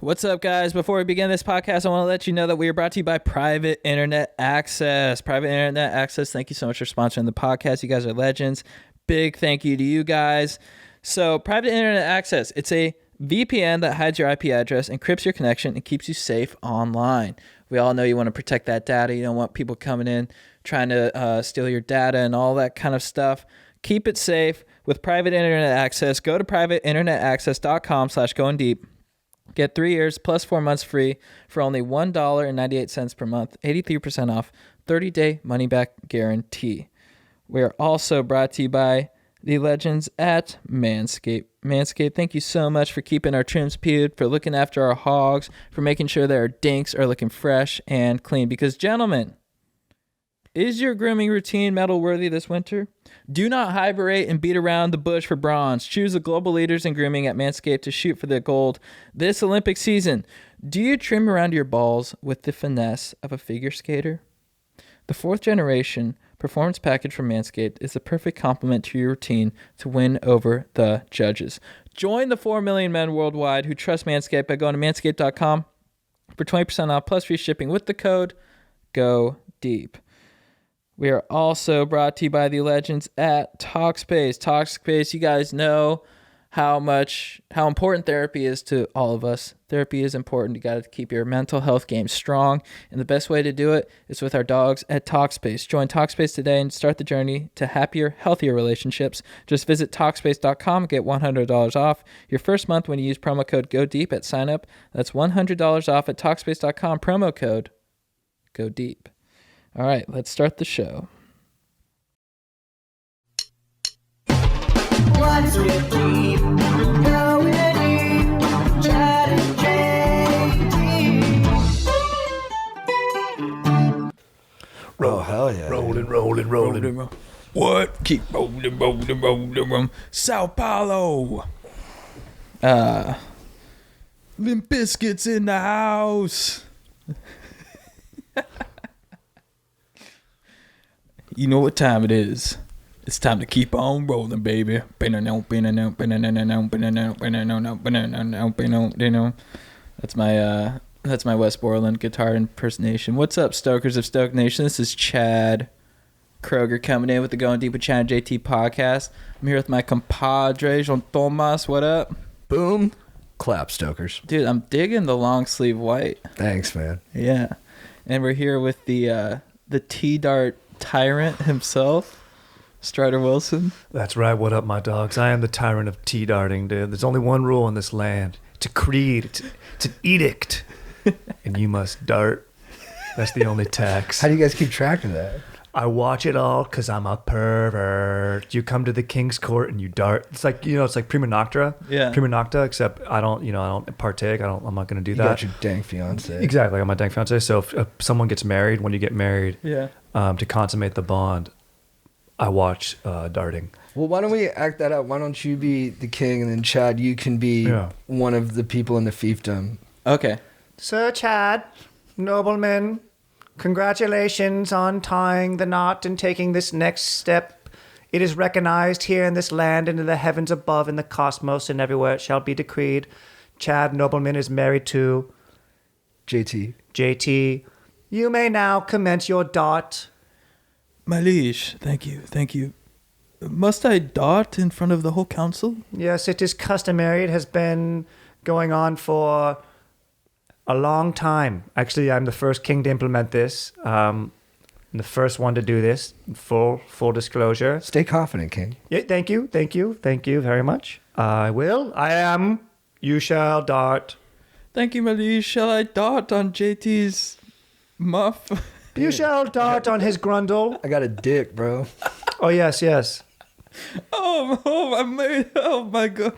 What's up, guys? Before we begin this podcast, I want to let you know that we are brought to you by Private Internet Access. Private Internet Access, thank you so much for sponsoring the podcast. You guys are legends. Big thank you to you guys. So, Private Internet Access, it's a VPN that hides your IP address, encrypts your connection, and keeps you safe online. We all know you want to protect that data. You don't want people coming in trying to steal your data and all that kind of stuff. Keep it safe with Private Internet Access. Go to privateinternetaccess.com/goingdeep. Get 3 years plus 4 months free for only $1.98 per month, 83% off, 30-day money-back guarantee. We are also brought to you by the legends at Manscaped. Manscaped, thank you so much for keeping our trims peeled, for looking after our hogs, for making sure that our dinks are looking fresh and clean. Because, gentlemen, is your grooming routine medal-worthy this winter? Do not hibernate and beat around the bush for bronze. Choose the global leaders in grooming at Manscaped to shoot for the gold this Olympic season. Do you trim around your balls with the finesse of a figure skater? The 4th generation performance package from Manscaped is the perfect complement to your routine to win over the judges. Join the 4 million men worldwide who trust Manscaped by going to manscaped.com for 20% off plus free shipping with the code GODEEP. We are also brought to you by the legends at Talkspace. Talkspace, you guys know how important therapy is to all of us. Therapy is important. You got to keep your mental health game strong, and the best way to do it is with our dogs at Talkspace. Join Talkspace today and start the journey to happier, healthier relationships. Just visit Talkspace.com and get $100 off your first month when you use promo code GODEEP at sign up. That's $100 off at Talkspace.com, promo code GODEEP. All right, let's start the show. What's with deep? Going deep. Chad and JT. Oh, hell yeah. Rolling. What? Keep rolling. Sao Paulo. Limp Bizkit's in the house. You know what time it is. It's time to keep on rolling, baby. That's my West Borland guitar impersonation. What's up, Stokers of Stoke Nation? This is Chad Kroger coming in with the Going Deep with Chad and JT podcast. I'm here with my compadre, Jean Thomas. What up? Boom. Clap, Stokers. Dude, I'm digging the long sleeve white. Thanks, man. Yeah. And we're here with the T-Dart tyrant himself, Strider Wilson. That's right. What up, my dogs? I am the tyrant of tea-darting, dude. There's only one rule in this land. It's a creed. It's an edict. And you must dart. That's the only tax. How do you guys keep track of that? I watch it all because I'm a pervert. You come to the king's court and you dart. It's like, it's like prima nocta. Yeah. Prima nocta, except I don't partake. I'm not going to do that. You got your dang fiance. Exactly. I got my dang fiance. So if someone gets married, when you get married, Yeah. To consummate the bond, I watch darting. Well, why don't we act that out? Why don't you be the king and then Chad, you can be one of the people in the fiefdom. Okay. Sir Chad, nobleman, congratulations on tying the knot and taking this next step. It is recognized here in this land and in the heavens above, in the cosmos, and everywhere it shall be decreed. Chad, nobleman, is married to JT. You may now commence your dart. My liege, thank you. Must I dart in front of the whole council? Yes, it is customary. It has been going on for a long time. Actually, I'm the first king to implement this. I'm the first one to do this. Full disclosure. Stay confident, king. Yeah, thank you very much. I will. I am. You shall dart. Thank you, my liege. Shall I dart on JT's muff? You shall dart on his grundle. I got a dick, bro. Oh, yes. Oh my God.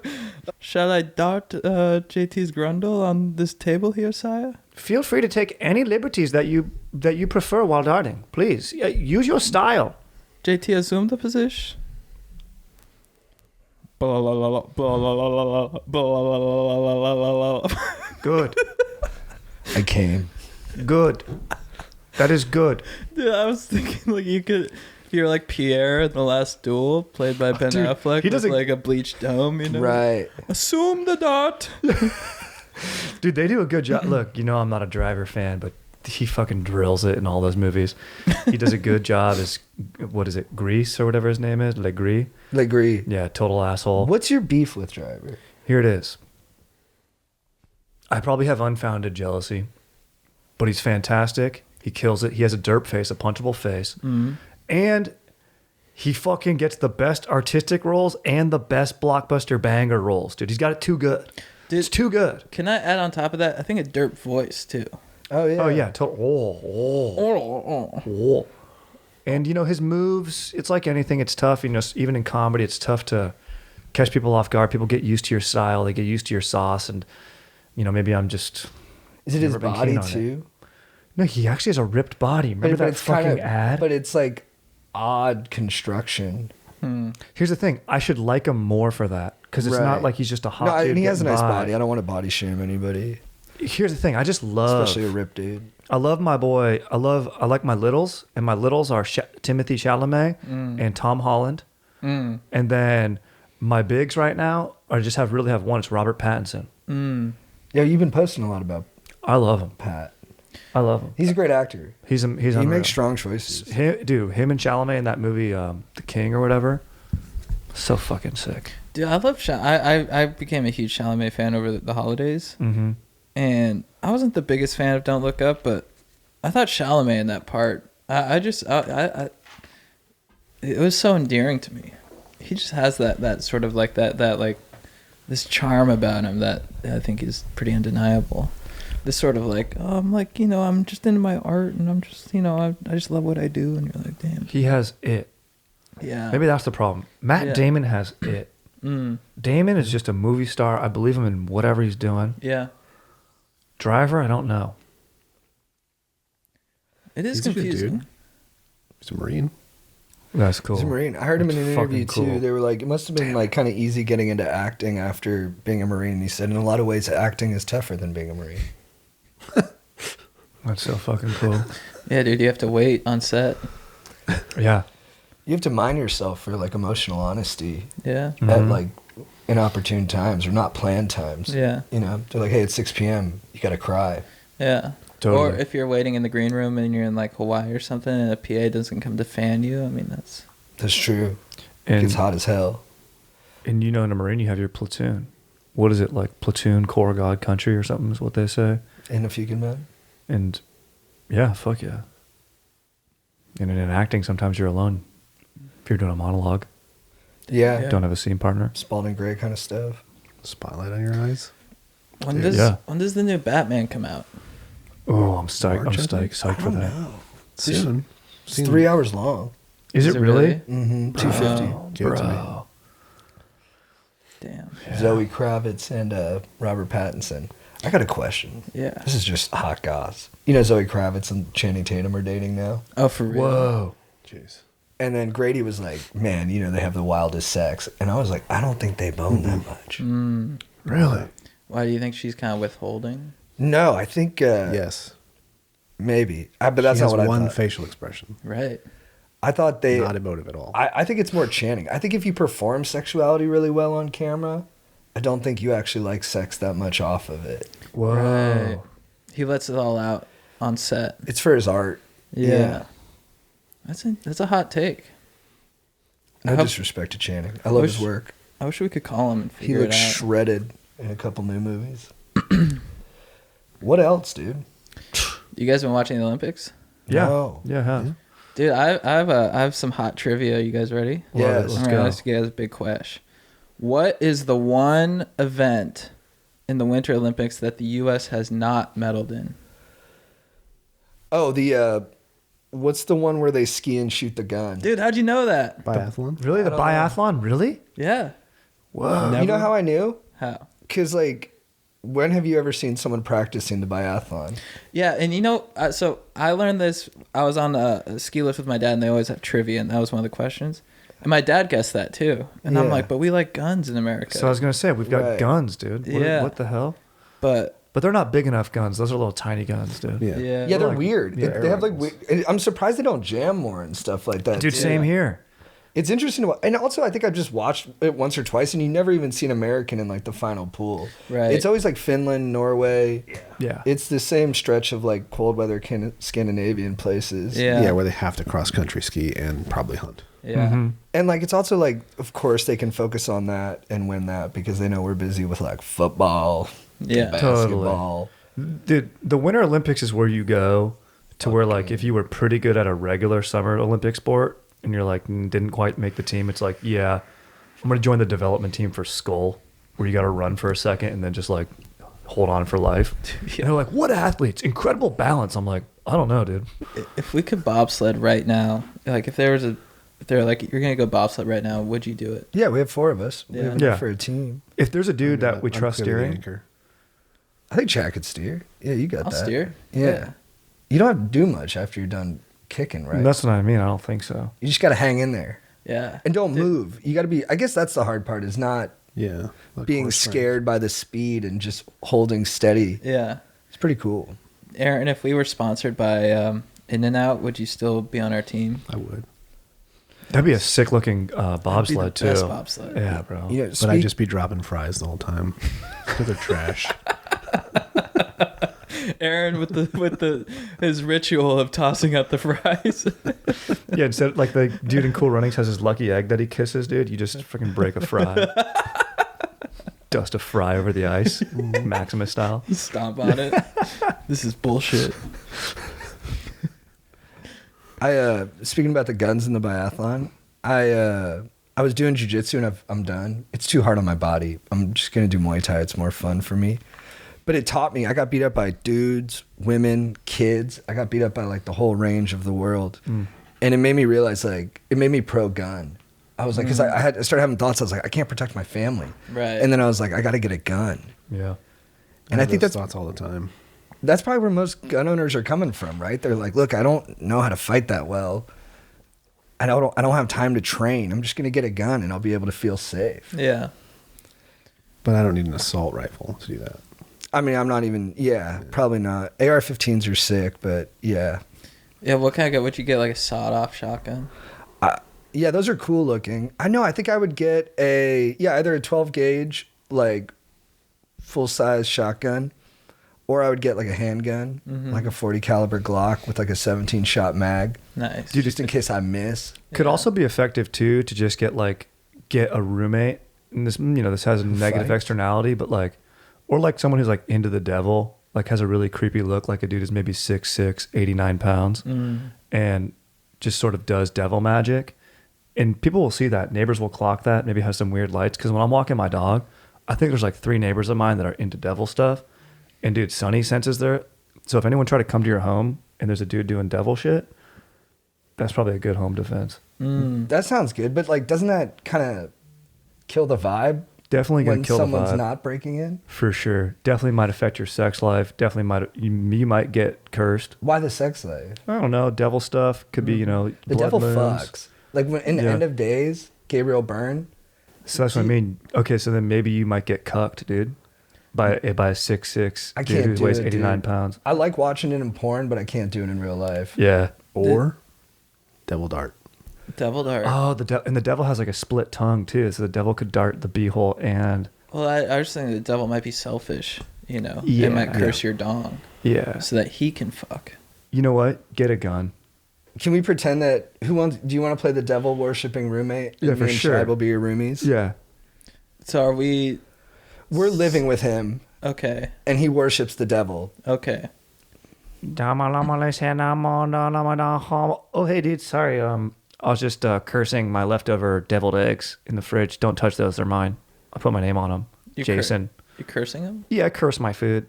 Shall I dart JT's grundle on this table here, sire? Feel free to take any liberties that you prefer while darting. Please, use your style. JT, assume the position. Good. I came. Good. That is good. Dude, I was thinking like you could, if you're like Pierre in The Last Duel, played by Ben Affleck, he with doesn't- like a bleached dome, you know? Right. Assume the dart. Dude, they do a good job. Look, I'm not a Driver fan, but he fucking drills it in all those movies. He does a good job as, what is it, Grease or whatever his name is? Legree? Legree. Yeah, total asshole. What's your beef with Driver? Here it is. I probably have unfounded jealousy, but he's fantastic. He kills it. He has a derp face, a punchable face. Mm-hmm. And he fucking gets the best artistic roles and the best blockbuster banger roles, dude. He's got it too good. Dude, it's too good. Can I add on top of that? I think a derp voice too. Oh yeah. Oh yeah, total. And his moves. It's like anything. It's tough. Even in comedy, it's tough to catch people off guard. People get used to your style. They get used to your sauce. And maybe I'm just. Is it his never been body keen on it. too? No, he actually has a ripped body. Remember that it's fucking ad? But it's like odd construction. Here's the thing. I should like him more for that because it's Right. not like he's just a hot No, dude. and he has a getting nice by. body. I don't want to body shame anybody, Here's the thing. I just love. especially a ripped dude. I love my boy. I like my littles, and my littles are Timothy Chalamet and Tom Holland. And then my bigs right now really have one. It's Robert Pattinson. Yeah, you've been posting a lot about I love him. Pat. I love him. He's a great actor. He's He unreal. makes strong choices. Him and Chalamet in that movie, The King or whatever. So fucking sick. Dude, I love I became a huge Chalamet fan over the holidays. Mm-hmm. And I wasn't the biggest fan of Don't Look Up, but I thought Chalamet in that part, it was so endearing to me. He just has that sort of like that like this charm about him that I think is pretty undeniable. This sort of like, I'm just into my art and I'm just, I just love what I do. And you're like, damn. He has it. Yeah. Maybe that's the problem. Matt Yeah. Damon has it. Damon is just a movie star. I believe him in whatever he's doing. Yeah. Driver, I don't know. It is He's a good confusing. dude. He's a Marine. That's cool. He's a Marine. I heard him in an That's interview fucking too. cool. They were like, it must have been like kind of easy getting into acting after being a Marine. He said, in a lot of ways, acting is tougher than being a Marine. That's so fucking cool. Yeah, dude, you have to wait on set. Yeah. You have to mind yourself for like emotional honesty Yeah. at like inopportune times or not planned times. Yeah. They're like, hey, it's 6 p.m. You got to cry. Yeah. Totally. Or if you're waiting in the green room and you're in like Hawaii or something and a PA doesn't come to fan you, I mean, that's... That's true. And, It's hot as hell. and in a Marine, you have your platoon. What is it, like platoon, corps, God, country or something is what they say. And if you can, man. And yeah, fuck yeah. And in acting, sometimes you're alone. If you're doing a monologue, Yeah. Yeah. don't have a scene partner. Spalding Gray kind of stuff. Spotlight on your eyes. When Yeah. does the new Batman come out? Oh, I'm psyched. March, I I'm think. psyched for that. Soon. It's 3 hours long. Is it really? Mm-hmm. 250. Give it to me. Bro. Damn. Zoe Kravitz and Robert Pattinson. I got a question. Yeah. This is just hot goss. You know Zoe Kravitz and Channing Tatum are dating now? Oh, for real? Whoa. Jeez. And then Grady was like, man, they have the wildest sex. And I was like, I don't think they bone that much. Really? Why do you think she's kind of withholding? No, I think Yes. maybe. But that's She not has what I one thought. facial expression. Right. I thought they... Not emotive at all. I think it's more Channing. I think if you perform sexuality really well on camera, I don't think you actually like sex that much off of it. Whoa. Right. He lets it all out on set. It's for his art. Yeah. That's a hot take. No I hope- disrespect to Channing. I love his work. I wish we could call him and He figure it looks out. shredded in a couple new movies. What else, dude? You guys been watching the Olympics? Yeah. No. Yeah, I have. Dude, I have some hot trivia. You guys ready? Yes. Let's I'm go. gonna ask you guys a big question. What is the one event in the Winter Olympics that the U.S. has not medaled in? Oh, what's the one where they ski and shoot the gun? Dude, how'd you know that? Biathlon? Really? The don't know. biathlon? Really? Yeah. Whoa. You know how I knew? How? Because, like, when have you ever seen someone practicing the biathlon? Yeah, and so I learned this. I was on a ski lift with my dad, and they always have trivia, and that was one of the questions. And my dad guessed that too, and I'm Yeah. like, but we like guns in America. So I was going to say, we've got Right. guns, dude. Yeah. What the hell? but But they're not big enough guns. Those are little tiny guns, dude. Yeah. yeah, Yeah, they're like- weird. yeah, They have, like, air rifles. I'm surprised they don't jam more and stuff like that. Dude, too. same here. It's interesting to watch. And also, I think I've just watched it once or twice, and you never even see an American in like the final pool. Right. It's always like Finland, Norway. Yeah. It's the same stretch of like cold weather Scandinavian places. Yeah. Yeah, where they have to cross country ski and probably hunt. Yeah. Mm-hmm. And like it's also like, of course, they can focus on that and win that because they know we're busy with like football, Yeah. basketball. Dude, the Winter Olympics is where you go to where, like, if you were pretty good at a regular summer Olympic sport and you're like, didn't quite make the team, it's like, yeah, I'm going to join the development team for Skull, where you got to run for a second and then just like hold on for life. And they're like, what athletes? Incredible balance. I'm like, I don't know, dude. If we could bobsled right now, like if they're like, you're gonna go bobsled right now, would you do it? Yeah, we have 4 of us. We Yeah. have enough for a team. If there's a dude that we I'm trust clearly the steering, anchor. I think Chad could steer. Yeah, you got I'll that. steer. Yeah. You don't have to do much after you're done kicking, right? that's what I mean. I don't think so. You just got to hang in there Yeah. and don't move. You got to be. I guess that's the hard part is not Yeah. like being horse scared by the speed and just holding steady. Yeah. It's pretty cool. Aaron, if we were sponsored by In-N-Out, would you still be on our team? I would. That'd be a sick looking bobsled, too. Best bobsled. Yeah, bro. You know, But I'd just be dropping fries the whole time because they're trash. Aaron with his ritual of tossing out the fries. Yeah, instead, like the dude in Cool Runnings has his lucky egg that he kisses, dude. You just freaking break a fry. Dust a fry over the ice, Maximus style. Stomp on it. This is bullshit. Speaking about the guns in the biathlon, I was doing jiu-jitsu and I'm done. It's too hard on my body. I'm just gonna do Muay Thai. It's more fun for me. But it taught me. I got beat up by dudes, women, kids. I got beat up by like the whole range of the world, and it made me realize like it made me pro gun. I was like, because I started having thoughts. I was like, I can't protect my family, Right. and then I was like, I got to get a gun. Yeah. And I have think those that's thoughts all the time. that's probably where most gun owners are coming from, right? They're like, look, I don't know how to fight that well. I don't have time to train. I'm just gonna get a gun and I'll be able to feel safe. Yeah. But I don't need an assault rifle to do that. I mean, I'm not even. Yeah, probably not. AR-15s are sick, but yeah, Yeah, what kind of would you get, like a sawed-off shotgun? yeah, those are cool looking. I know. I think I would get either a 12 gauge like full size shotgun, or I would get like a handgun, like a 40 caliber Glock with like a 17 shot mag, Nice. just in case I miss. Could Yeah. also be effective too to just get a roommate. And this, this has a negative Fight. externality, but or like someone who's like into the devil, like has a really creepy look, like a dude who's maybe 6'6", 89 pounds, and just sort of does devil magic. And people will see that. Neighbors will clock that, maybe has some weird lights. Because when I'm walking my dog, I think there's like 3 neighbors of mine that are into devil stuff. And dude, Sonny senses there. So if anyone tried to come to your home and there's a dude doing devil shit, that's probably a good home defense. That sounds good, but like, doesn't that kind of kill the vibe Definitely gonna when kill the someone's vibe. not breaking in? For sure. Definitely might affect your sex life. Definitely might, you might get cursed. Why the sex life? I don't know. Devil stuff could be, The blood devil moons. fucks. Like when in the Yeah. End of Days, Gabriel Byrne. So that's what I mean. Okay, so then maybe you might get cucked, dude, by a 6'6" I dude can't who do weighs it, 89 dude. pounds. I like watching it in porn, but I can't do it in real life. Yeah. Or devil dart. Devil dart. Oh, and the devil has like a split tongue too, so the devil could dart the beehole and Well, I was thinking the devil might be selfish, Yeah. It might curse your dong yeah. so that he can fuck. You know what? Get a gun. Can we pretend that do you want to play the devil worshipping roommate? Yeah, And for me and sure. Chad will be your roomies. Yeah. So are we We're living with him, okay? and he worships the devil. Okay. Oh, hey, dude. Sorry. I was just cursing my leftover deviled eggs in the fridge. Don't touch those. They're mine. I put my name on them. You Jason. You cursing him? Yeah, I curse my food.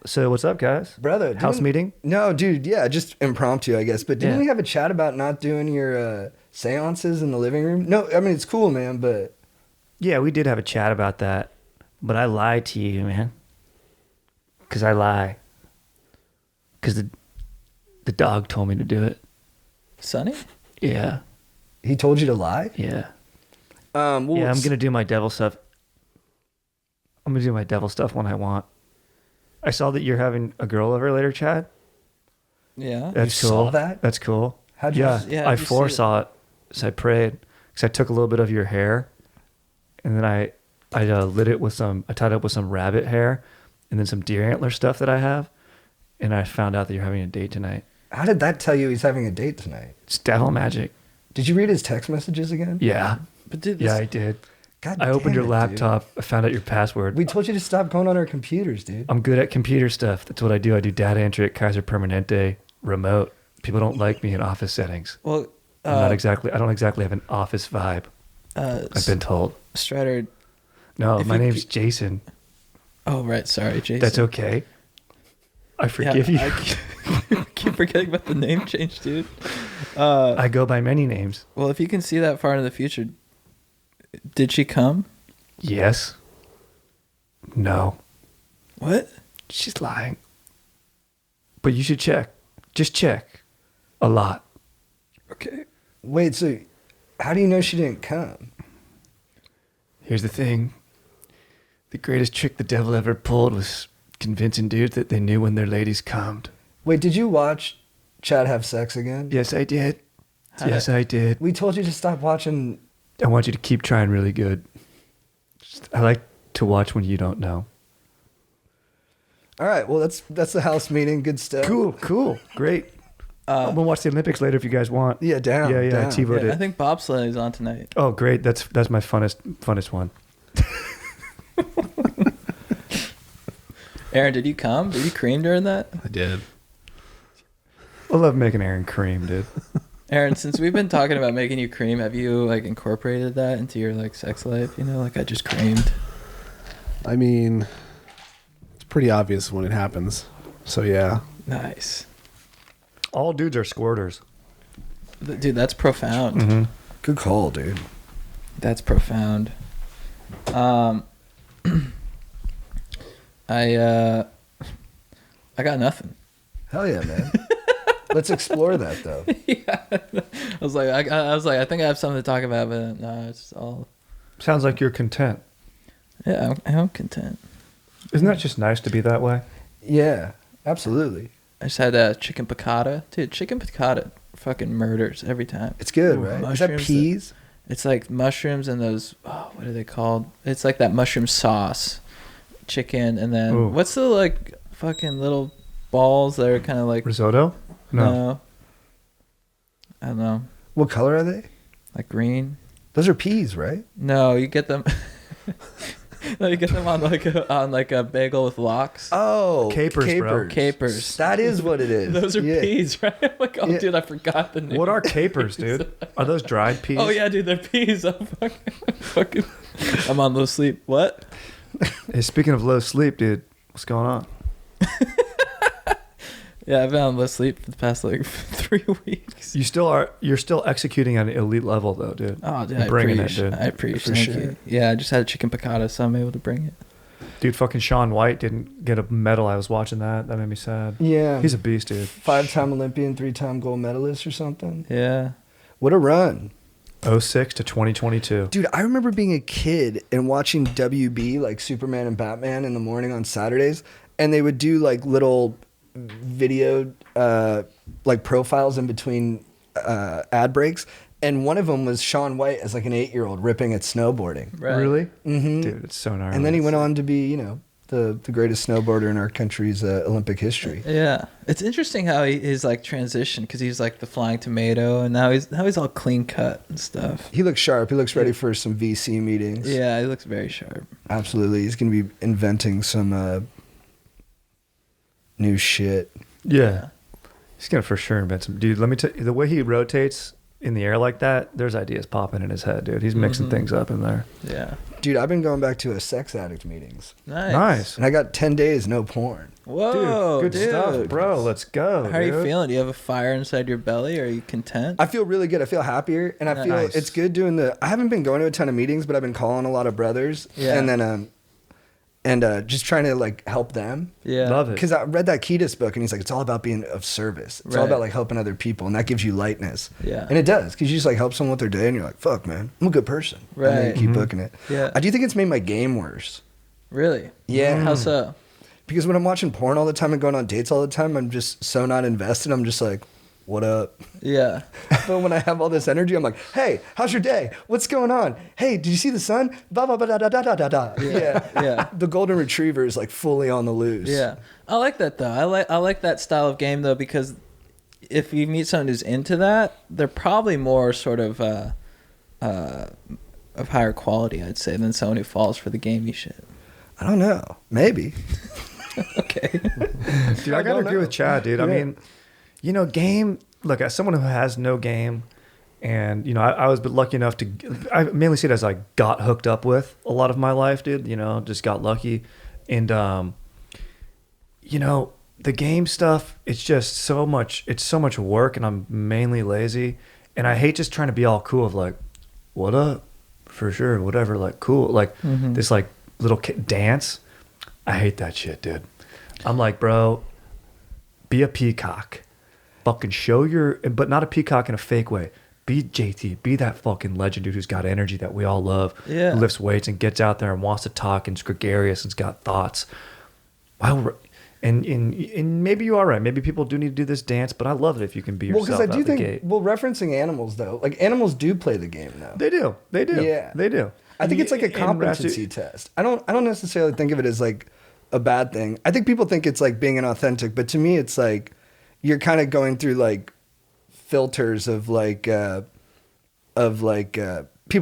So what's up, guys? Brother, House meeting? No, dude, yeah, just impromptu, I guess. But didn't Yeah. we have a chat about not doing your seances in the living room? No, I mean, it's cool, man, but Yeah, we did have a chat about that. But I lied to you, man. Because I lie. Because the dog told me to do it. Sonny? Yeah. he told you to lie? Yeah. Well, Yeah, I'm going to do my devil stuff. I'm going to do my devil stuff when I want. I saw that you're having a girl over later, Chad. Yeah. That's You cool. saw that? That's cool. How'd you- Yeah, Yeah, I how'd you see foresaw it. So I prayed. because I took a little bit of your hair, and then I lit it with I tied it up with some rabbit hair, and then some deer antler stuff that I have, and I found out that you're having a date tonight. How did that tell you he's having a date tonight? It's devil magic. Did you read his text messages again? Yeah. But dude, Yeah, I did. God I opened damn your it, laptop. I found out your password. We told you to stop going on our computers, dude. I'm good at computer stuff. That's what I do. I do data entry at Kaiser Permanente, remote. People don't like me in office settings. Well, I don't exactly have an office vibe. I've been told. Strider. No, If my you name's c- Jason. Oh, right. Sorry, Jason. That's okay. I forgive you. I keep forgetting about the name change, dude. I go by many names. Well, if you can see that far into the future, did she come? Yes. No. What? She's lying. But you should check. Just check. A lot. Okay. Wait, so how do you know she didn't come? Here's the thing. The greatest trick the devil ever pulled was convincing dudes that they knew when their ladies cummed. Wait, did you watch Chad have sex again? Yes, I did. How Yes, did- I did. We told you to stop watching. I want you to keep trying really good. I like to watch when you don't know. All right, well that's the house meeting. Good stuff. Cool. Great. I'm going to watch the Olympics later if you guys want. Yeah, down. Yeah, I down. TiVoed Yeah, I it. think bobsledding is on tonight. Oh, great. That's my funnest one. Aaron, did you come? Did you cream during that? I did. I love making Aaron cream, dude. Aaron, since we've been talking about making you cream, have you like incorporated that into your like sex life? You know, like I just creamed. I mean, it's pretty obvious when it happens. So yeah. Nice. All dudes are squirters. Dude, that's profound. Mm-hmm. Good call, dude. That's profound. I got nothing. Hell yeah, man. Let's explore that though. I was like, I think I have something to talk about, but no, it's all. Sounds like you're content. Yeah, I'm content. Isn't that just nice to be that way? Yeah, absolutely. I just had chicken piccata. Dude, chicken piccata fucking murders every time. It's good, Ooh, right? Is that mushrooms peas? It's like mushrooms and those, what are they called? It's like that mushroom sauce, chicken, and then Ooh. what's the like fucking little balls that are kind of like Risotto? No. I don't know, What color are they? like green. Those are peas, right? No, you get them. No, you get them on like a bagel with lox. Oh, Capers, bro. Capers. That is what it is. Those are Yeah. peas, right? I'm like, oh, Yeah. dude, I forgot the name. What are capers, dude? Are those dried peas? Oh yeah, dude, they're peas. I'm on low sleep. What? Hey, speaking of low sleep, dude, what's going on? Yeah, I've been on low sleep for the past like 3 weeks. You're still executing at an elite level though, dude. Oh, dude, You're bringing it, dude. dude. I appreciate For Thank sure. you. Yeah, I just had a chicken piccata, so I'm able to bring it. Dude, fucking Shaun White didn't get a medal. I was watching that. That made me sad. Yeah. He's a beast, dude. 5-time Olympian, 3-time gold medalist or something. Yeah. What a run. 06 to 2022. Dude, I remember being a kid and watching WB, like Superman and Batman in the morning on Saturdays, and they would do like little video like profiles in between ad breaks, and one of them was Shaun White as like an 8-year-old ripping at snowboarding. Right. Really? Mm-hmm. Dude, it's so gnarly. And then he went on to be, you know, the greatest snowboarder in our country's Olympic history. Yeah, it's interesting how his like transition, because he's like the flying tomato, and now he's all clean cut and stuff. He looks sharp. He looks ready for some VC meetings. Yeah, he looks very sharp. Absolutely. He's going to be inventing some new shit. Yeah. He's going to for sure invent some. Dude, let me tell you, the way he rotates in the air like that, there's ideas popping in his head, dude. He's mixing things up in there. Yeah. Dude, I've been going back to a sex addict meetings. Nice. And I got 10 days, no porn. Whoa, Dude, good stuff, bro. Let's go. How are you dude. feeling? Do you have a fire inside your belly? Are you content? I feel really good. I feel happier. And I feel Nice. it's good doing I haven't been going to a ton of meetings, but I've been calling a lot of brothers. Yeah. And then, just trying to like help them. Yeah. Love it. Because I read that Kiedis book, and he's like, it's all about being of service. It's all Right. about like helping other people, and that gives you lightness. Yeah. And it does, because you just like help someone with their day, and you're like, fuck, man, I'm a good person. And then you Right. keep booking it. Yeah. I do think it's made my game worse. Really? Yeah. How so? Because when I'm watching porn all the time and going on dates all the time, I'm just so not invested. I'm just like, what up? Yeah. But when I have all this energy, I'm like, hey, how's your day? What's going on? Hey, did you see the sun? Blah, blah, blah, da, da, da, da, da, da. Yeah. Yeah. The golden retriever is like fully on the loose. Yeah. I like that though. I like that style of game though, because if you meet someone who's into that, they're probably more sort of higher quality, I'd say, than someone who falls for the gamey shit. I don't know. Maybe. Okay. Dude, I gotta agree with Chad, dude. I Yeah. mean, game. Look, as someone who has no game, and I was lucky enough to. I mainly see it as I got hooked up with a lot of my life, dude. Just got lucky, and the game stuff. It's just so much. It's so much work, and I'm mainly lazy, and I hate just trying to be all cool of like, what up, for sure, whatever, like cool, like this like little dance. I hate that shit, dude. I'm like, bro, be a peacock. Fucking show but not a peacock in a fake way. Be JT. Be that fucking legend dude who's got energy that we all love. Yeah. Who lifts weights and gets out there and wants to talk and's gregarious and's got thoughts. And maybe you are right. Maybe people do need to do this dance, but I love it if you can be yourself. Well, because I do out the think, gate. referencing animals though, like animals do play the game though. They do. Yeah. They do. I think it's like a And competency test. I don't necessarily think of it as like a bad thing. I think people think it's like being inauthentic, but to me it's like you're kind of going through like filters of people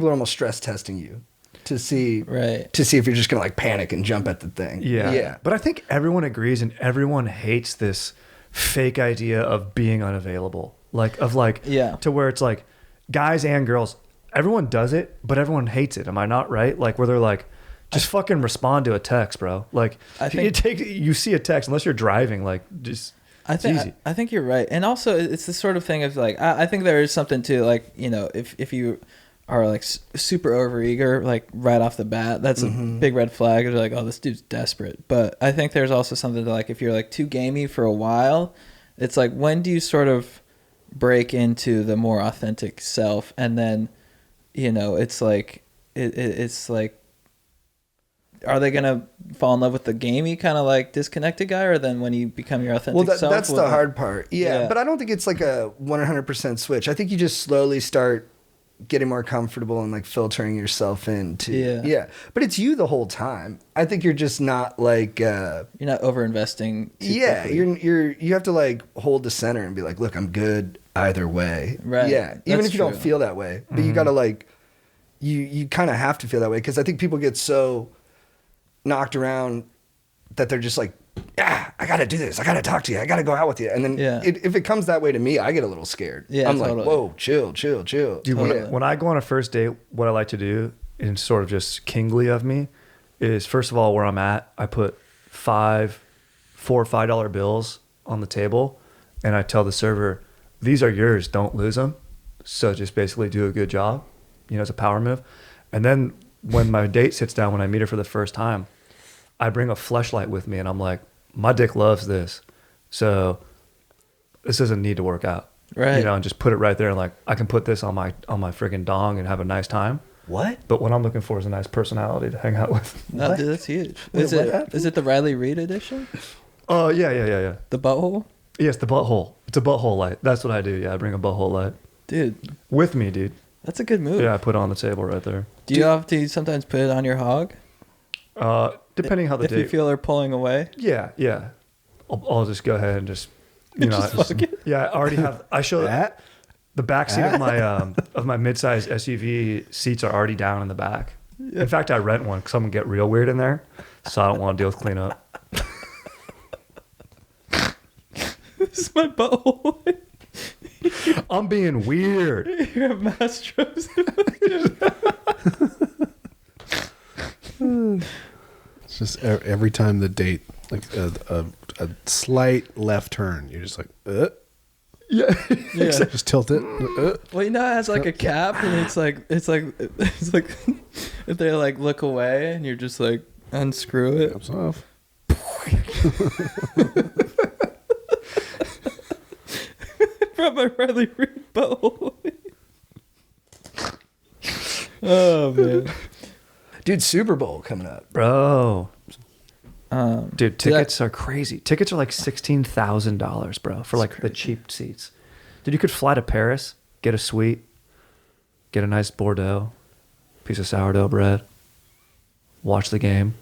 are almost stress testing you to see if you're just gonna like panic and jump at the thing. Yeah. But I think everyone agrees and everyone hates this fake idea of being unavailable. To where it's like guys and girls, everyone does it, but everyone hates it. Am I not right? Like where they're like, just fucking respond to a text, bro. Like you see a text, unless you're driving, like just it's easy. I think you're right. And also it's the sort of thing of like, I think there is something to like, if you are like super overeager, like right off the bat, that's a big red flag. You're like, oh, this dude's desperate. But I think there's also something to like, if you're like too gamey for a while, it's like, when do you sort of break into the more authentic self? And then, it's like, it's like, are they gonna fall in love with the gamey kind of like disconnected guy, or then when you become your authentic self? That's the hard part. Yeah, but I don't think it's like a 100% switch. I think you just slowly start getting more comfortable and like filtering yourself into. Yeah. But it's you the whole time. I think you're just not like you're not over investing. Yeah, you have to like hold the center and be like, look, I'm good either way. Right. Yeah. Even That's if you don't true. feel that way, but you gotta like you kind of have to feel that way, because I think people get so knocked around that they're just like, I gotta do this, I gotta talk to you, I gotta go out with you, and then if it comes that way to me, I get a little scared. I'm totally. like, whoa, chill. Dude, Totally. when I go on a first date, what I like to do, and sort of just kingly of me, is first of all, where I'm at, I put $4 or $5 bills on the table, and I tell the server, these are yours, don't lose them. So just basically do a good job, it's a power move. And then when my date sits down, when I meet her for the first time, I bring a fleshlight with me, and I'm like, my dick loves this, so this doesn't need to work out, right? And just put it right there, and like I can put this on my friggin' dong and have a nice time. What? But what I'm looking for is a nice personality to hang out with. No, dude, that's huge. Is it the Riley Reid edition? Oh yeah. The butthole? Yes, the butthole. It's a butthole light. That's what I do. Yeah, I bring a butthole light, dude, with me, dude. That's a good move. Yeah, I put it on the table right there. Do you have to sometimes put it on your hog? Depending how the if date. you feel her pulling away. Yeah. I'll just go ahead and just I already have. I show That? the back seat of my midsize SUV seats are already down in the back. In fact, I rent one because I'm gonna get real weird in there, so I don't want to deal with cleanup. This is my butthole. I'm being weird. You're a Mastro's. It's just every time the date, like a slight left turn, you're just like, Yeah. just tilt it. Well, it has like a cap, and it's like if they like look away, and you're just like unscrew it. Comes off. From my Riley Reid butthole. Oh man, Dude, Super Bowl coming up. Bro. Dude, Did tickets are crazy. Tickets are like $16,000, bro, for like the cheap seats. Dude, you could fly to Paris, get a suite, get a nice Bordeaux, piece of sourdough bread, watch the game,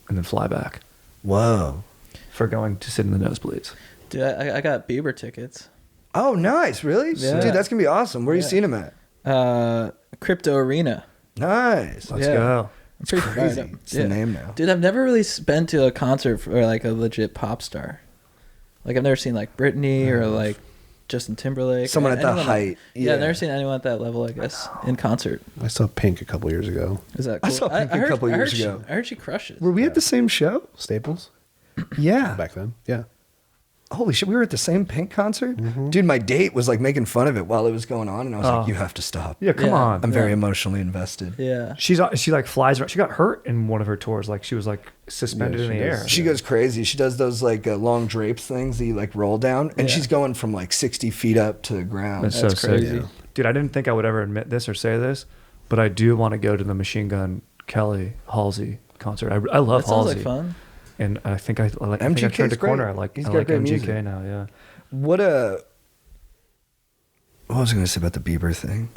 and then fly back Whoa. for going to sit in the nosebleeds. Dude, I got Bieber tickets. Oh, nice. Really? Yeah. Dude, that's going to be awesome. Where are you seeing him at? Crypto Arena. Nice. Let's Yeah. go. I'm pretty Crazy. fired up. It's the name now. Dude, I've never really been to a concert for like a legit pop star. Like I've never seen like Britney or like Justin Timberlake. Someone at that anyone height. Yeah, I've never seen anyone at that level, I guess, in concert. I saw Pink a couple years ago. Is that I cool? saw Pink a couple years ago. I heard she crushes. Were we at the same show? Staples Yeah. back then. Yeah. Holy shit, we were at the same Pink concert? Dude, my date was like making fun of it while it was going on, and I was Oh. like, you have to stop. Yeah, come Yeah. on. I'm very emotionally invested. Yeah. She like flies around. She got hurt in one of her tours. Like she was like suspended Yeah, in the she air. does. She goes crazy. She does those like long drapes things that you like roll down, and Yeah. she's going from like 60 feet up to the ground. That's That's so crazy. sick. Dude, I didn't think I would ever admit this or say this, but I do want to go to the Machine Gun Kelly Halsey concert. I love That sounds Halsey. like fun. And I think I like. I think I MGK 's turned the corner. great. I like. He's I got like great MGK music. now. Yeah. What was I going to say about the Bieber thing?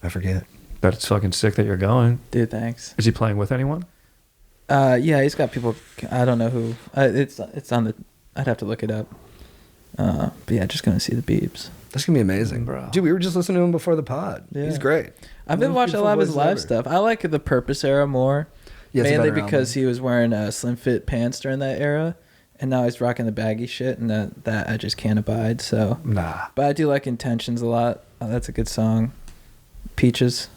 I forget. But it's fucking sick that you're going. Dude, thanks. Is he playing with anyone? Yeah, he's got people. I don't know who. It's on the. I'd have to look it up. But yeah, just gonna see the Biebs. That's going to be amazing. Bro. Dude, we were just listening to him before the pod. Yeah. He's great. I've been Most watching a lot of his beautiful live voice stuff. I like the Purpose era more, Yeah, it's a mainly better because album. he was wearing slim fit pants during that era, and now he's rocking the baggy shit, and that I just can't abide. So, Nah. but I do like Intentions a lot. That's a good song. Peaches,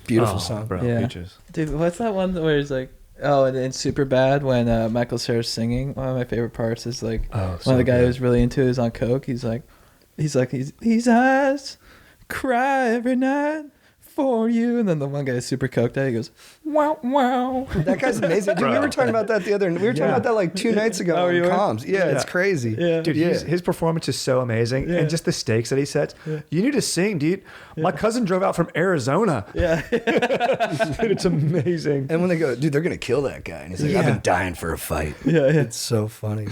Beautiful Oh, song. bro. Yeah. Peaches. dude. What's that one where he's like, oh, and it's super bad when Michael Cera's singing. One of my favorite parts is like Oh, one of the guys who's really into it is on coke. He's like, these eyes cry every night for you, and then the one guy is super coked out. He goes, wow, wow. That guy's amazing. Dude, we were talking about that we were talking Yeah. about that like 2 nights ago Oh, on you were? comms. Yeah, it's Yeah. crazy. Yeah. Dude, Yeah. his performance is so amazing, Yeah. and just the stakes that he sets. You need to sing, dude. My cousin drove out from Arizona. Yeah. Dude, it's amazing. And when they go, dude, they're going to kill that guy. And he's like, I've Yeah. been dying for a fight. Yeah, yeah. It's so funny.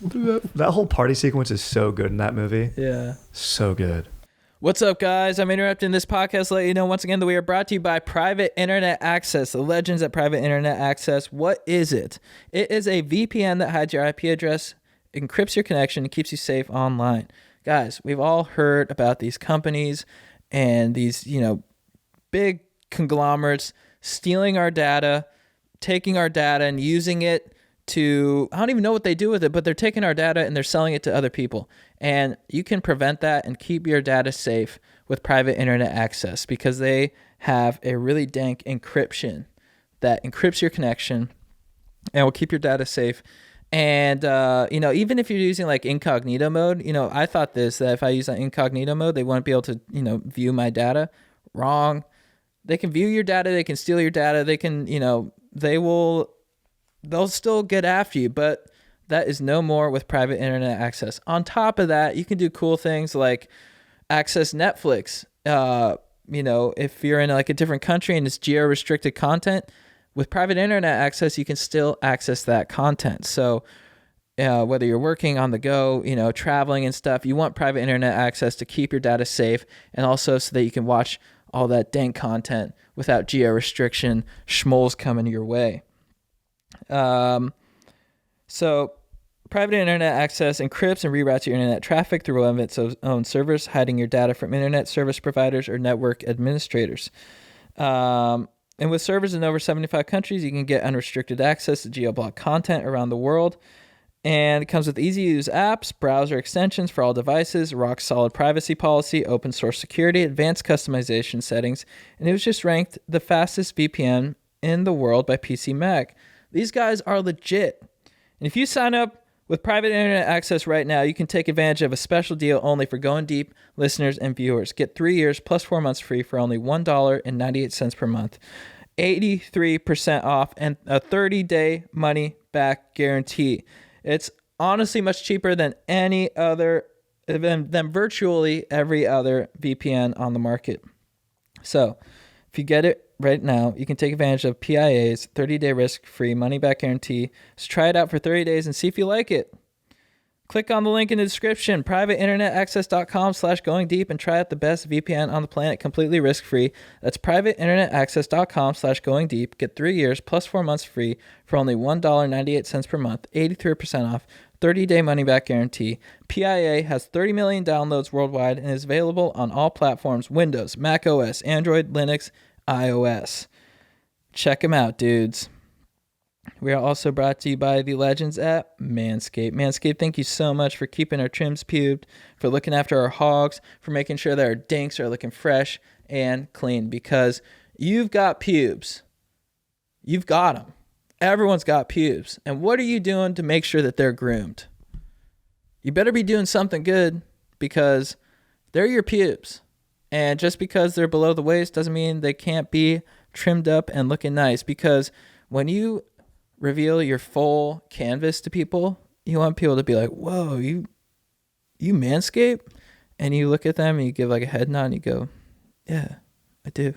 That whole party sequence is so good in that movie. Yeah. So good. What's up, guys? I'm interrupting this podcast to let you know once again that we are brought to you by Private Internet Access, the legends at Private Internet Access. What is it? It is a VPN that hides your IP address, encrypts your connection, and keeps you safe online. Guys, we've all heard about these companies and these, big conglomerates stealing our data, taking our data and using it to, I don't even know what they do with it, but they're taking our data and they're selling it to other people. And you can prevent that and keep your data safe with Private Internet Access because they have a really dank encryption that encrypts your connection and will keep your data safe. And, even if you're using like incognito mode, I thought that if I use that incognito mode, they wouldn't be able to, view my data. Wrong. They can view your data. They can steal your data. They can, they'll still get after you, but that is no more with Private Internet Access. On top of that, you can do cool things like access Netflix. If you're in like a different country and it's geo-restricted content, with Private Internet Access, you can still access that content. So whether you're working on the go, traveling and stuff, you want Private Internet Access to keep your data safe and also so that you can watch all that dank content without geo-restriction schmoles coming your way. So Private Internet Access encrypts and reroutes your internet traffic through one of its own servers, hiding your data from internet service providers or network administrators. And with servers in over 75 countries, you can get unrestricted access to geo-blocked content around the world. And it comes with easy-to-use apps, browser extensions for all devices, rock-solid privacy policy, open-source security, advanced customization settings, and it was just ranked the fastest VPN in the world by PC Mag. These guys are legit. And if you sign up with Private Internet Access right now, you can take advantage of a special deal only for Going Deep listeners and viewers. Get 3 years plus 4 months free for only $1.98 per month, 83% off, and a 30-day money-back guarantee. It's honestly much cheaper than than virtually every other VPN on the market. So if you get it right now, you can take advantage of PIA's 30-day risk-free money-back guarantee. So try it out for 30 days and see if you like it. Click on the link in the description, privateinternetaccess.com/going deep, and try out the best VPN on the planet completely risk-free. That's privateinternetaccess.com/going deep. Get 3 years plus 4 months free for only $1.98 per month, 83% off, 30-day money-back guarantee. PIA has 30 million downloads worldwide and is available on all platforms: Windows, Mac OS, Android, Linux, iOS. Check them out, dudes. We are also brought to you by the legends at Manscaped. Manscaped, thank you so much for keeping our trims pubed, for looking after our hogs, for making sure that our dinks are looking fresh and clean, because you've got pubes. You've got them. Everyone's got pubes. And what are you doing to make sure that they're groomed? You better be doing something good, because they're your pubes. And just because they're below the waist doesn't mean they can't be trimmed up and looking nice, because when you reveal your full canvas to people, you want people to be like, whoa, you Manscaped? And you look at them and you give like a head nod and you go, yeah, I do.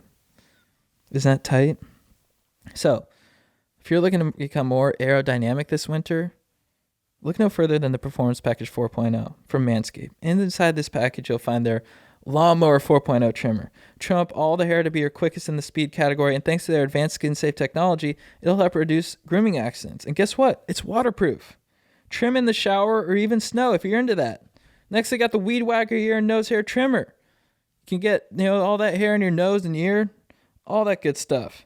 Isn't that tight? So if you're looking to become more aerodynamic this winter, look no further than the Performance Package 4.0 from Manscaped. And inside this package, you'll find their Lawnmower 4.0 trimmer. Trim up all the hair to be your quickest in the speed category, and thanks to their advanced skin-safe technology, it'll help reduce grooming accidents. And guess what? It's waterproof. Trim in the shower or even snow if you're into that. Next, they got the Weed Whacker ear and nose hair trimmer. You can get all that hair in your nose and ear, all that good stuff.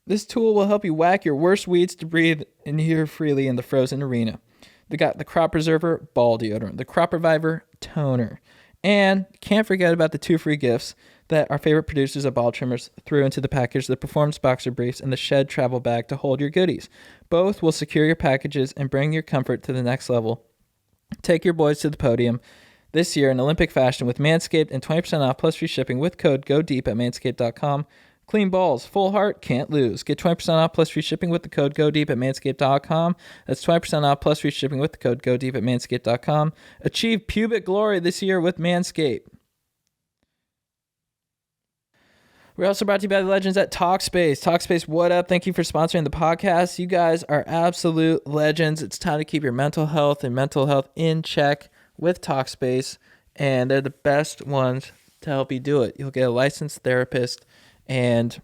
This tool will help you whack your worst weeds to breathe and hear freely in the frozen arena. They got the Crop Preserver Ball Deodorant, the Crop Reviver Toner. And can't forget about the 2 free gifts that our favorite producers of ball trimmers threw into the package: the Performance Boxer Briefs and the Shed Travel Bag to hold your goodies. Both will secure your packages and bring your comfort to the next level. Take your boys to the podium this year in Olympic fashion with Manscaped, and 20% off plus free shipping with code GODEEP at manscaped.com. Clean balls, full heart, can't lose. Get 20% off plus free shipping with the code GODEEP at manscaped.com. That's 20% off plus free shipping with the code GODEEP at manscaped.com. Achieve pubic glory this year with Manscaped. We're also brought to you by the legends at Talkspace. Talkspace, what up? Thank you for sponsoring the podcast. You guys are absolute legends. It's time to keep your mental health in check with Talkspace, and they're the best ones to help you do it. You'll get a licensed therapist, and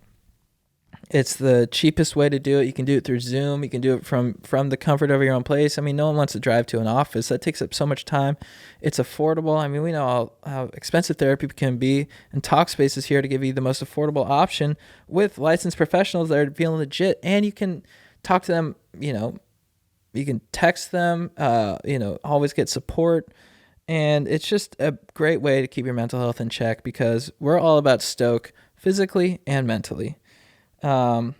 it's the cheapest way to do it. You can do it through Zoom. You can do it from the comfort of your own place. I mean, no one wants to drive to an office. That takes up so much time. It's affordable. I mean, we know how expensive therapy can be, and Talkspace is here to give you the most affordable option with licensed professionals that are feeling legit, and you can talk to them, you can text them, always get support. And it's just a great way to keep your mental health in check, because we're all about stoke physically and mentally. And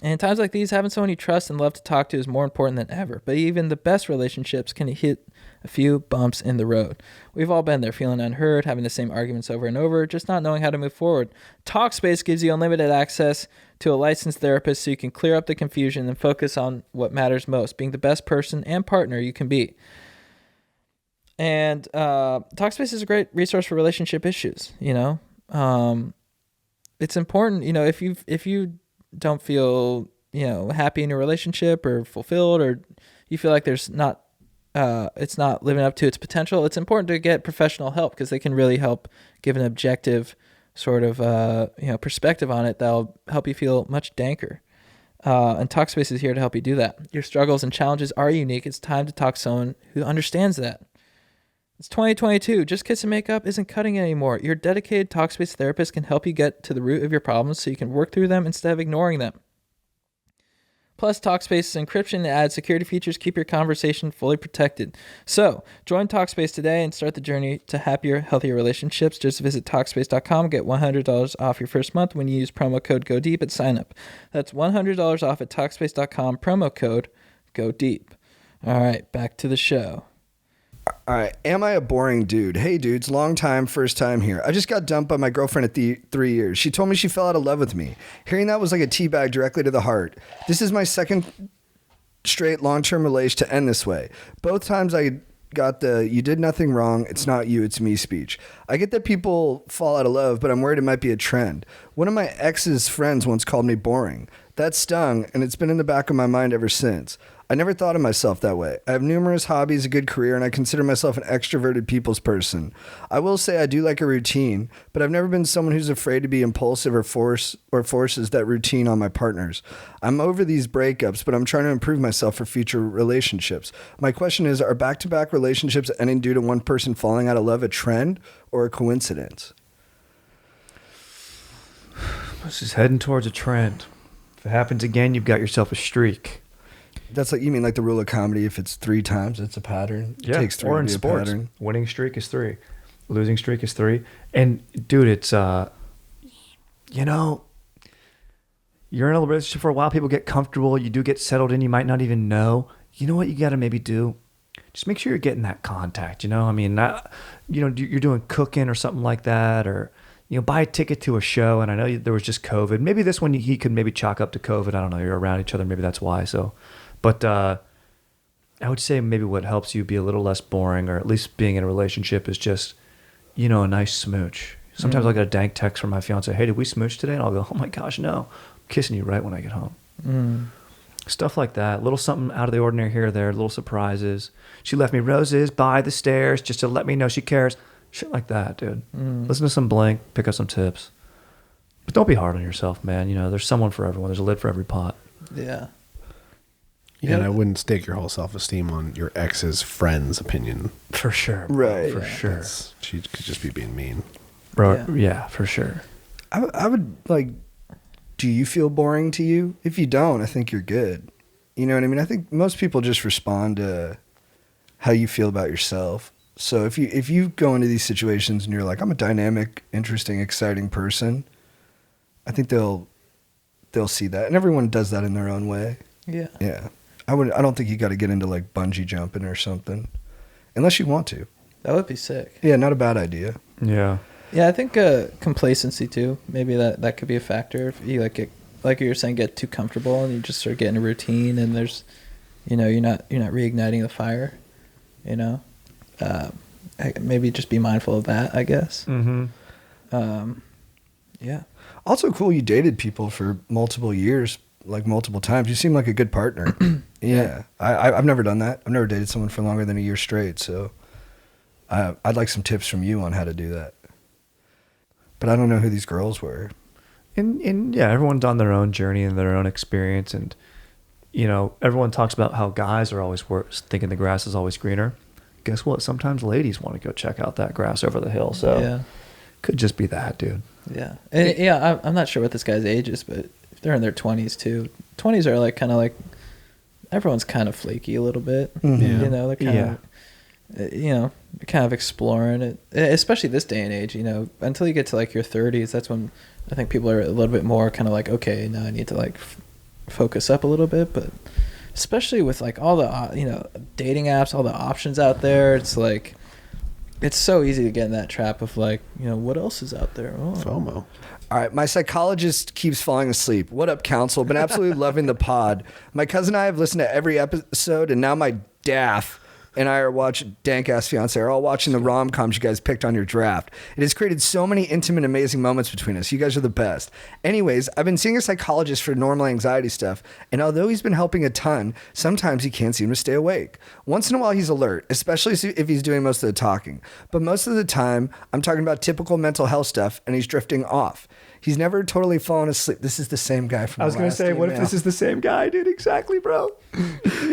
in times like these, having someone you trust and love to talk to is more important than ever. But even the best relationships can hit a few bumps in the road. We've all been there, feeling unheard, having the same arguments over and over, just not knowing how to move forward. Talkspace gives you unlimited access to a licensed therapist so you can clear up the confusion and focus on what matters most, being the best person and partner you can be. And Talkspace is a great resource for relationship issues. It's important, if you don't feel, happy in your relationship or fulfilled, or you feel like there's not, it's not living up to its potential, it's important to get professional help, because they can really help give an objective sort of, perspective on it that'll help you feel much danker. And Talkspace is here to help you do that. Your struggles and challenges are unique. It's time to talk to someone who understands that. It's 2022. Just kiss and makeup isn't cutting it anymore. Your dedicated Talkspace therapist can help you get to the root of your problems so you can work through them instead of ignoring them. Plus, Talkspace's encryption and added security features keep your conversation fully protected. So, join Talkspace today and start the journey to happier, healthier relationships. Just visit Talkspace.com and get $100 off your first month when you use promo code GODEEP at signup. That's $100 off at Talkspace.com, promo code GODEEP. All right, back to the show. All right. Am I a boring dude? Hey, dudes. Long time, first time here. I just got dumped by my girlfriend at 3 years. She told me she fell out of love with me. Hearing that was like a teabag directly to the heart. This is my second straight long-term relation to end this way. Both times I got the "you did nothing wrong, it's not you, it's me" speech. I get that people fall out of love, but I'm worried it might be a trend. One of my ex's friends once called me boring. That stung, and it's been in the back of my mind ever since. I never thought of myself that way. I have numerous hobbies, a good career, and I consider myself an extroverted people's person. I will say I do like a routine, but I've never been someone who's afraid to be impulsive or forces that routine on my partners. I'm over these breakups, but I'm trying to improve myself for future relationships. My question is, are back-to-back relationships ending due to one person falling out of love a trend or a coincidence? This is heading towards a trend. If it happens again, you've got yourself a streak. That's like, you mean like the rule of comedy, if it's 3 times, it's a pattern? It takes 3 or to in be a sports, pattern. winning streak is 3, losing streak is 3. And dude, it's you know, you're in a relationship for a while. People get comfortable. You do get settled in. You might not even know. You know what you got to maybe do? Just make sure you're getting that contact. You know, I mean, not, you know, you're doing cooking or something like that, or you know, buy a ticket to a show. And I know there was just COVID. Maybe this one he could maybe chalk up to COVID. I don't know. You're around each other. Maybe that's why. So. But I would say maybe what helps you be a little less boring, or at least being in a relationship, is just, you know, a nice smooch. Sometimes I'll get a dank text from my fiance, hey, did we smooch today? And I'll go, oh my gosh, no. I'm kissing you right when I get home. Stuff like that. A little something out of the ordinary here or there, little surprises. She left me roses by the stairs just to let me know she cares. Shit like that, dude. Listen to some Blink, pick up some tips. But don't be hard on yourself, man. You know, there's someone for everyone. There's a lid for every pot. Yeah. Yeah, and I wouldn't stake your whole self-esteem on your ex's friend's opinion. For sure. Bro. Right. For sure. She could just be being mean. Bro, yeah, for sure. I would, like, do you feel boring to you? If you don't, I think you're good. You know what I mean? I think most people just respond to how you feel about yourself. So if you go into these situations and you're like, I'm a dynamic, interesting, exciting person, I think they'll see that. And everyone does that in their own way. Yeah. Yeah. I don't think you got to get into like bungee jumping or something, unless you want to. That would be sick. Yeah, not a bad idea. Yeah. Yeah, I think complacency too. Maybe that could be a factor. If you like you were saying, get too comfortable and you just start getting a routine, and there's, you know, you're not reigniting the fire. You know, maybe just be mindful of that, I guess. Yeah. Also cool, you dated people for multiple years, like multiple times. You seem like a good partner. Yeah. I've never done that. I've never dated someone for longer than a year straight. So I'd like some tips from you on how to do that. But I don't know who these girls were. And yeah, everyone's on their own journey and their own experience. And, you know, everyone talks about how guys are always thinking the grass is always greener. Guess what? Sometimes ladies want to go check out that grass over the hill. So Yeah. could just be that, dude. Yeah. And yeah, I'm not sure what this guy's age is, but if they're in their 20s too. 20s are like kind of like, everyone's kind of flaky a little bit. Mhm. You know, they're kind of, you know, kind of exploring it, especially this day and age. You know, until you get to like your 30s, that's when I think people are a little bit more kind of like, okay, now I need to like focus up a little bit. But especially with like all the you know, dating apps, all the options out there, it's like it's so easy to get in that trap of like, you know, what else is out there? Oh. FOMO. All right, my psychologist keeps falling asleep. What up, counsel? Been absolutely loving the pod. My cousin and I have listened to every episode, and now my daff and I are watching, dank-ass fiance, are all watching the rom-coms you guys picked on your draft. It has created so many intimate, amazing moments between us. You guys are the best. Anyways, I've been seeing a psychologist for normal anxiety stuff, and although he's been helping a ton, sometimes he can't seem to stay awake. Once in a while, he's alert, especially if he's doing most of the talking. But most of the time, I'm talking about typical mental health stuff, and he's drifting off. He's never totally fallen asleep. This is the same guy from I was the going to last say, what if email. this is the same guy, dude? Exactly, bro.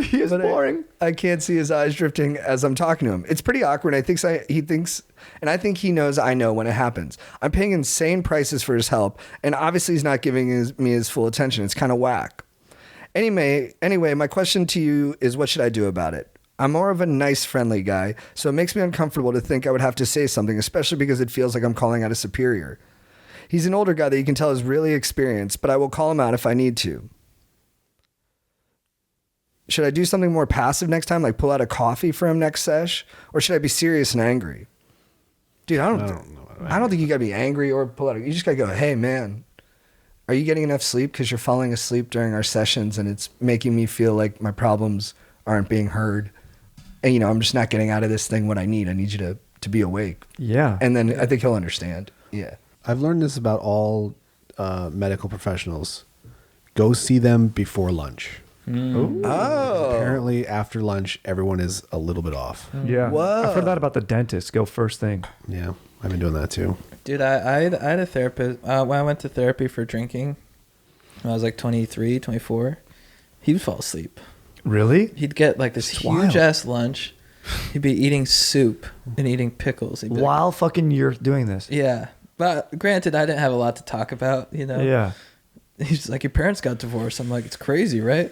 He is But boring. I can't see his eyes drifting as I'm talking to him. It's pretty awkward. I think he knows I know when it happens. I'm paying insane prices for his help, and obviously he's not giving me his full attention. It's kind of whack. Anyway, my question to you is, what should I do about it? I'm more of a nice, friendly guy, so it makes me uncomfortable to think I would have to say something, especially because it feels like I'm calling out a superior. He's an older guy that you can tell is really experienced, but I will call him out if I need to. Should I do something more passive next time, like pull out a coffee for him next sesh? Or should I be serious and angry? Dude, I don't think you gotta be angry or pull out. You just gotta go, hey man, are you getting enough sleep? Because you're falling asleep during our sessions and it's making me feel like my problems aren't being heard. And you know, I'm just not getting out of this thing what I need. I need you to be awake. Yeah. And then I think he'll understand. Yeah. I've learned this about all medical professionals. Go see them before lunch. Oh. Apparently, after lunch, everyone is a little bit off. Yeah. Whoa. I've heard that about the dentist. Go first thing. Yeah, I've been doing that too. Dude, I had a therapist when I went to therapy for drinking when I was like 23, 24. He would fall asleep. Really? He'd get like this It's wild. huge ass lunch. He'd be eating soup and eating pickles. He'd be like, While fucking you're doing this. yeah. But granted, I didn't have a lot to talk about, you know? Yeah. He's like, your parents got divorced. I'm like, it's crazy, right?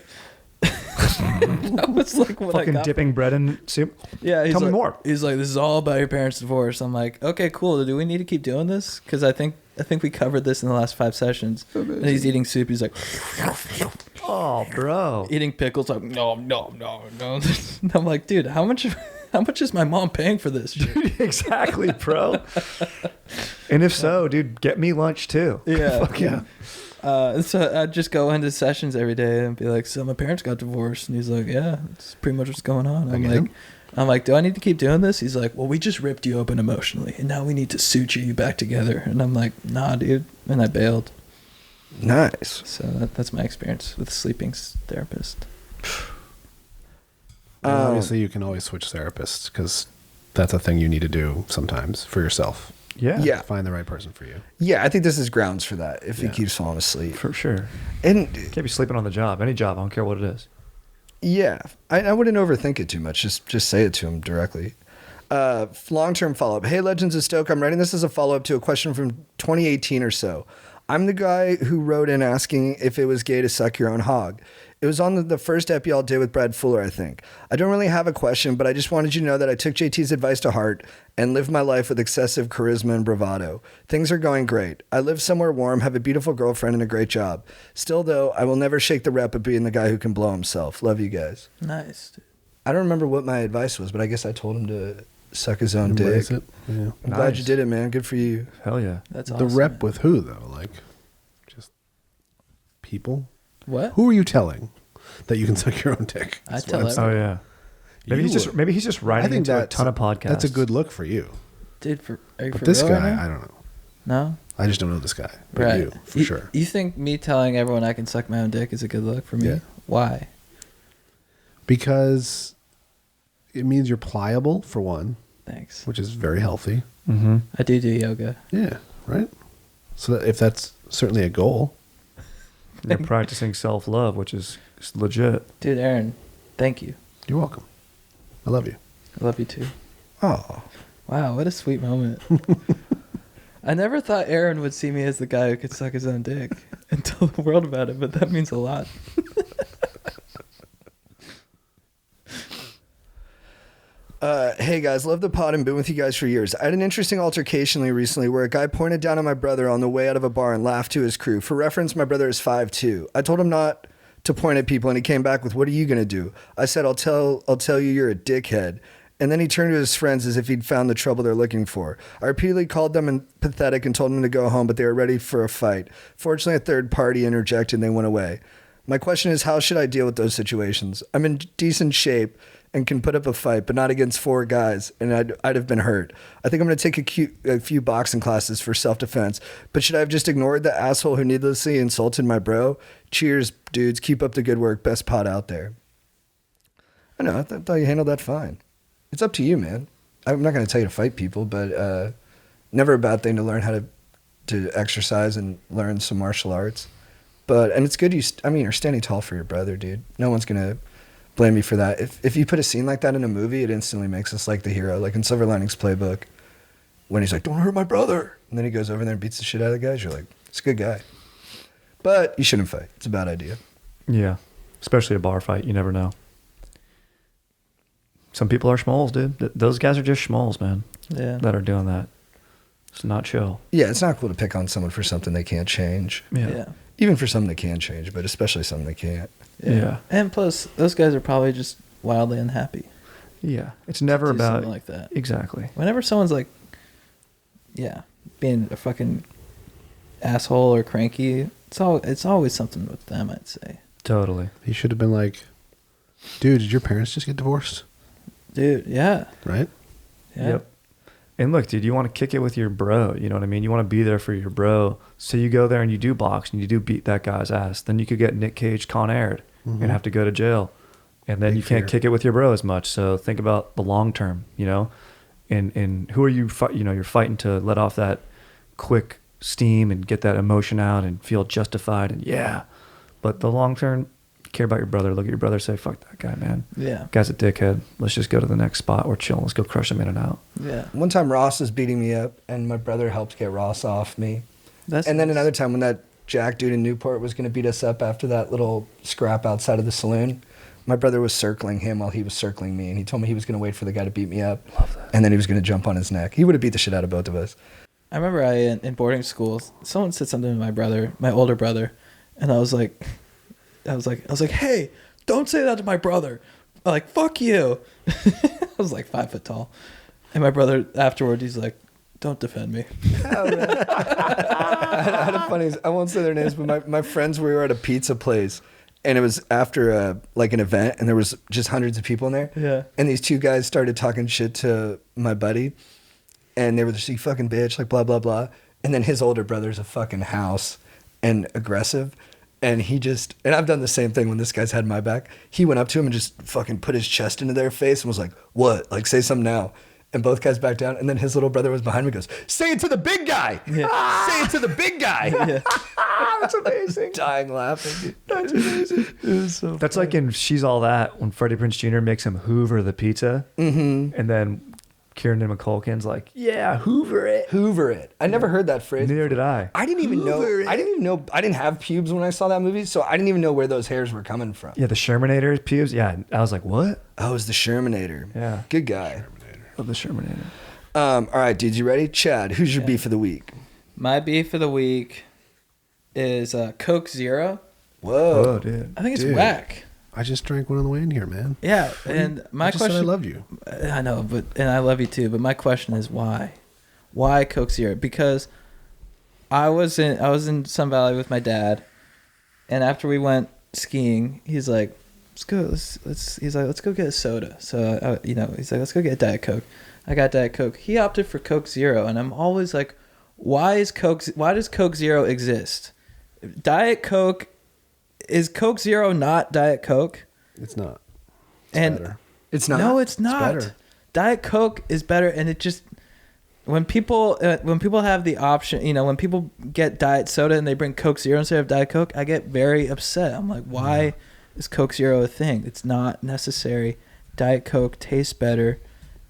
That was like what I Fucking got. dipping bread in soup. Yeah, he's Tell me like, more. He's like, this is all about your parents' divorce. I'm like, okay, cool. Do we need to keep doing this? Because I think we covered this in the last 5 sessions. And he's eating soup. He's like, Oh, bro. eating pickles. Like, no. And I'm like, dude, how much is my mom paying for this shit? Exactly, bro. And if so, dude, get me lunch too. Yeah. Fucking. So I'd just go into sessions every day and be like, so my parents got divorced. And he's like, yeah, that's pretty much what's going on. I'm like, do I need to keep doing this? He's like, well, we just ripped you open emotionally and now we need to suture you back together. And I'm like, nah, dude. And I bailed. Nice. So that's my experience with a sleeping therapist. Well, obviously, you can always switch therapists because that's a thing you need to do sometimes for yourself. Yeah. Yeah. Find the right person for you. Yeah, I think this is grounds for that if he Yeah. keeps falling asleep. For sure. And Can't be sleeping on the job. Any job. I don't care what it is. yeah, I wouldn't overthink it too much. Just say it to him directly. Long-term follow-up. Hey, Legends of Stoke. I'm writing this as a follow-up to a question from 2018 or so. I'm the guy who wrote in asking if it was gay to suck your own hog. It was on the first ep y'all did with Brad Fuller, I think. I don't really have a question, but I just wanted you to know that I took JT's advice to heart and lived my life with excessive charisma and bravado. Things are going great. I live somewhere warm, have a beautiful girlfriend, and a great job. Still, though, I will never shake the rep of being the guy who can blow himself. Love you guys. Nice, dude. I don't remember what my advice was, but I guess I told him to suck his own dick. Embrace it. Yeah. I'm glad Nice. you did it, man. Good for you. Hell yeah. That's The awesome. rep man. with who though? Like, just people. What? Who are you telling that you can suck your own dick? I That's tell what I'm everyone. Oh yeah. Maybe You he's just would. maybe he's just I writing think into a that's ton of podcasts. That's a good look for you. Dude, are you But for this real guy, right now? I don't know. No? I just don't know this guy. But Right. you, for sure. You think me telling everyone I can suck my own dick is a good look for me? Yeah. Why? Because it means you're pliable, for one, Thanks. which is very healthy. Mm-hmm. I do yoga. Yeah, right? So that if that's certainly a goal. You're practicing self-love, which is legit. Dude, Aaron, thank you. You're welcome. I love you. I love you too. Oh, Wow, what a sweet moment. I never thought Aaron would see me as the guy who could suck his own dick and tell the world about it, but that means a lot. Hey guys, love the pod and been with you guys for years. I had an interesting altercation recently where a guy pointed down at my brother on the way out of a bar and laughed to his crew. For reference, my brother is 5'2". I told him not to point at people and he came back with, "What are you gonna do?" I said, I'll tell you you're a dickhead. And then he turned to his friends as if he'd found the trouble they're looking for. I repeatedly called them pathetic and told them to go home, but they were ready for a fight. Fortunately, a third party interjected and they went away. My question is, how should I deal with those situations? I'm in decent shape and can put up a fight, but not against 4 guys, and I'd have been hurt. I think I'm going to take a few boxing classes for self-defense, but should I have just ignored the asshole who needlessly insulted my bro? Cheers, dudes. Keep up the good work. Best pod out there. I know. I thought you handled that fine. It's up to you, man. I'm not going to tell you to fight people, but never a bad thing to learn how to exercise and learn some martial arts. And it's good you're standing tall for your brother, dude. No one's going to blame you for that. If you put a scene like that in a movie, it instantly makes us like the hero. Like in Silver Linings Playbook, when he's like, "Don't hurt my brother," and then he goes over there and beats the shit out of the guys, you're like, it's a good guy. But you shouldn't fight. It's a bad idea. Yeah. Especially a bar fight. You never know. Some people are schmoles, dude. Those guys are just schmoles, man, Yeah. that are doing that. It's not chill. Yeah, it's not cool to pick on someone for something they can't change. Yeah. Even for something they can change, but especially something they can't. Yeah. And plus, those guys are probably just wildly unhappy. Yeah. It's never Do about something like that. Exactly. Whenever someone's like, yeah, being a fucking asshole or cranky, it's always something with them, I'd say. Totally. He should have been like, "Dude, did your parents just get divorced?" Dude, yeah. Right? Yeah. Yep. And look, dude, you want to kick it with your bro. You know what I mean? You want to be there for your bro. So you go there and you do box and you do beat that guy's ass. Then you could get Nick Cage Con Aired. you're gonna have to go to jail, and then Big you can't fear. kick it with your bro as much. So think about the long term, you know, and who are you? You're fighting to let off that quick steam and get that emotion out and feel justified and but the long term, care about your brother. Look at your brother, say, "Fuck that guy, man. Yeah. Guy's a dickhead. Let's just go to the next spot. We're chilling. Let's go crush him in and out." Yeah. One time Ross was beating me up, and my brother helped get Ross off me. That's And then nice. another time when that Jack dude in Newport was going to beat us up after that little scrap outside of the saloon, my brother was circling him while he was circling me, and he told me he was going to wait for the guy to beat me up. Love that. And then he was going to jump on his neck. He would have beat the shit out of both of us. I remember in boarding school, someone said something to my brother, my older brother, and I was like, hey, don't say that to my brother. Like, fuck you. I was like 5 foot tall. And my brother afterward, he's like, don't defend me. I had a funny, I won't say their names, but my friends, we were at a pizza place, and it was after like an event, and there was just hundreds of people in there. Yeah. And these two guys started talking shit to my buddy, and they were just, you fucking bitch, like blah, blah, blah. And then his older brother's a fucking house and aggressive. And he just, and I've done the same thing when this guy's had my back. He went up to him and just fucking put his chest into their face and was like, what? Like, say something now. And both guys backed down. And then his little brother was behind me, goes, say it to the big guy. Yeah. Say it to the big guy. Yeah. That's amazing. Dying laughing. That's amazing. It was so That's like in She's All That when Freddie Prinze Jr. makes him hoover the pizza. Mm-hmm. And then Kieran McCulkin's like, yeah, hoover it. Hoover it. I never heard that phrase. Neither did I. I didn't even know. I didn't have pubes when I saw that movie, so I didn't even know where those hairs were coming from. Yeah, the Shermanator pubes. Yeah, I was like, what? Oh, it was the Shermanator. Yeah. Good guy. Love the Shermanator. All right, dudes, you ready? Chad, who's your beef of the week? My beef for the week is Coke Zero. Whoa. Oh, dude. I think it's Dude. whack. I just drank one on the way in here, man. Yeah, and my I just question. said I loved you. I know, and I love you too. But my question is why? Why Coke Zero? Because I was in Sun Valley with my dad, and after we went skiing, he's like, "Let's go. Let's go get a soda." So he's like, "Let's go get a Diet Coke." I got Diet Coke. He opted for Coke Zero, and I'm always like, why does Coke Zero exist? Diet Coke is Coke Zero not Diet Coke? It's not. It's And better. It's not. no, it's not. better. Diet Coke is better, and it just when people have the option, when people get Diet Soda and they bring Coke Zero instead of Diet Coke, I get very upset. I'm like, why is Coke Zero a thing? It's not necessary. Diet Coke tastes better,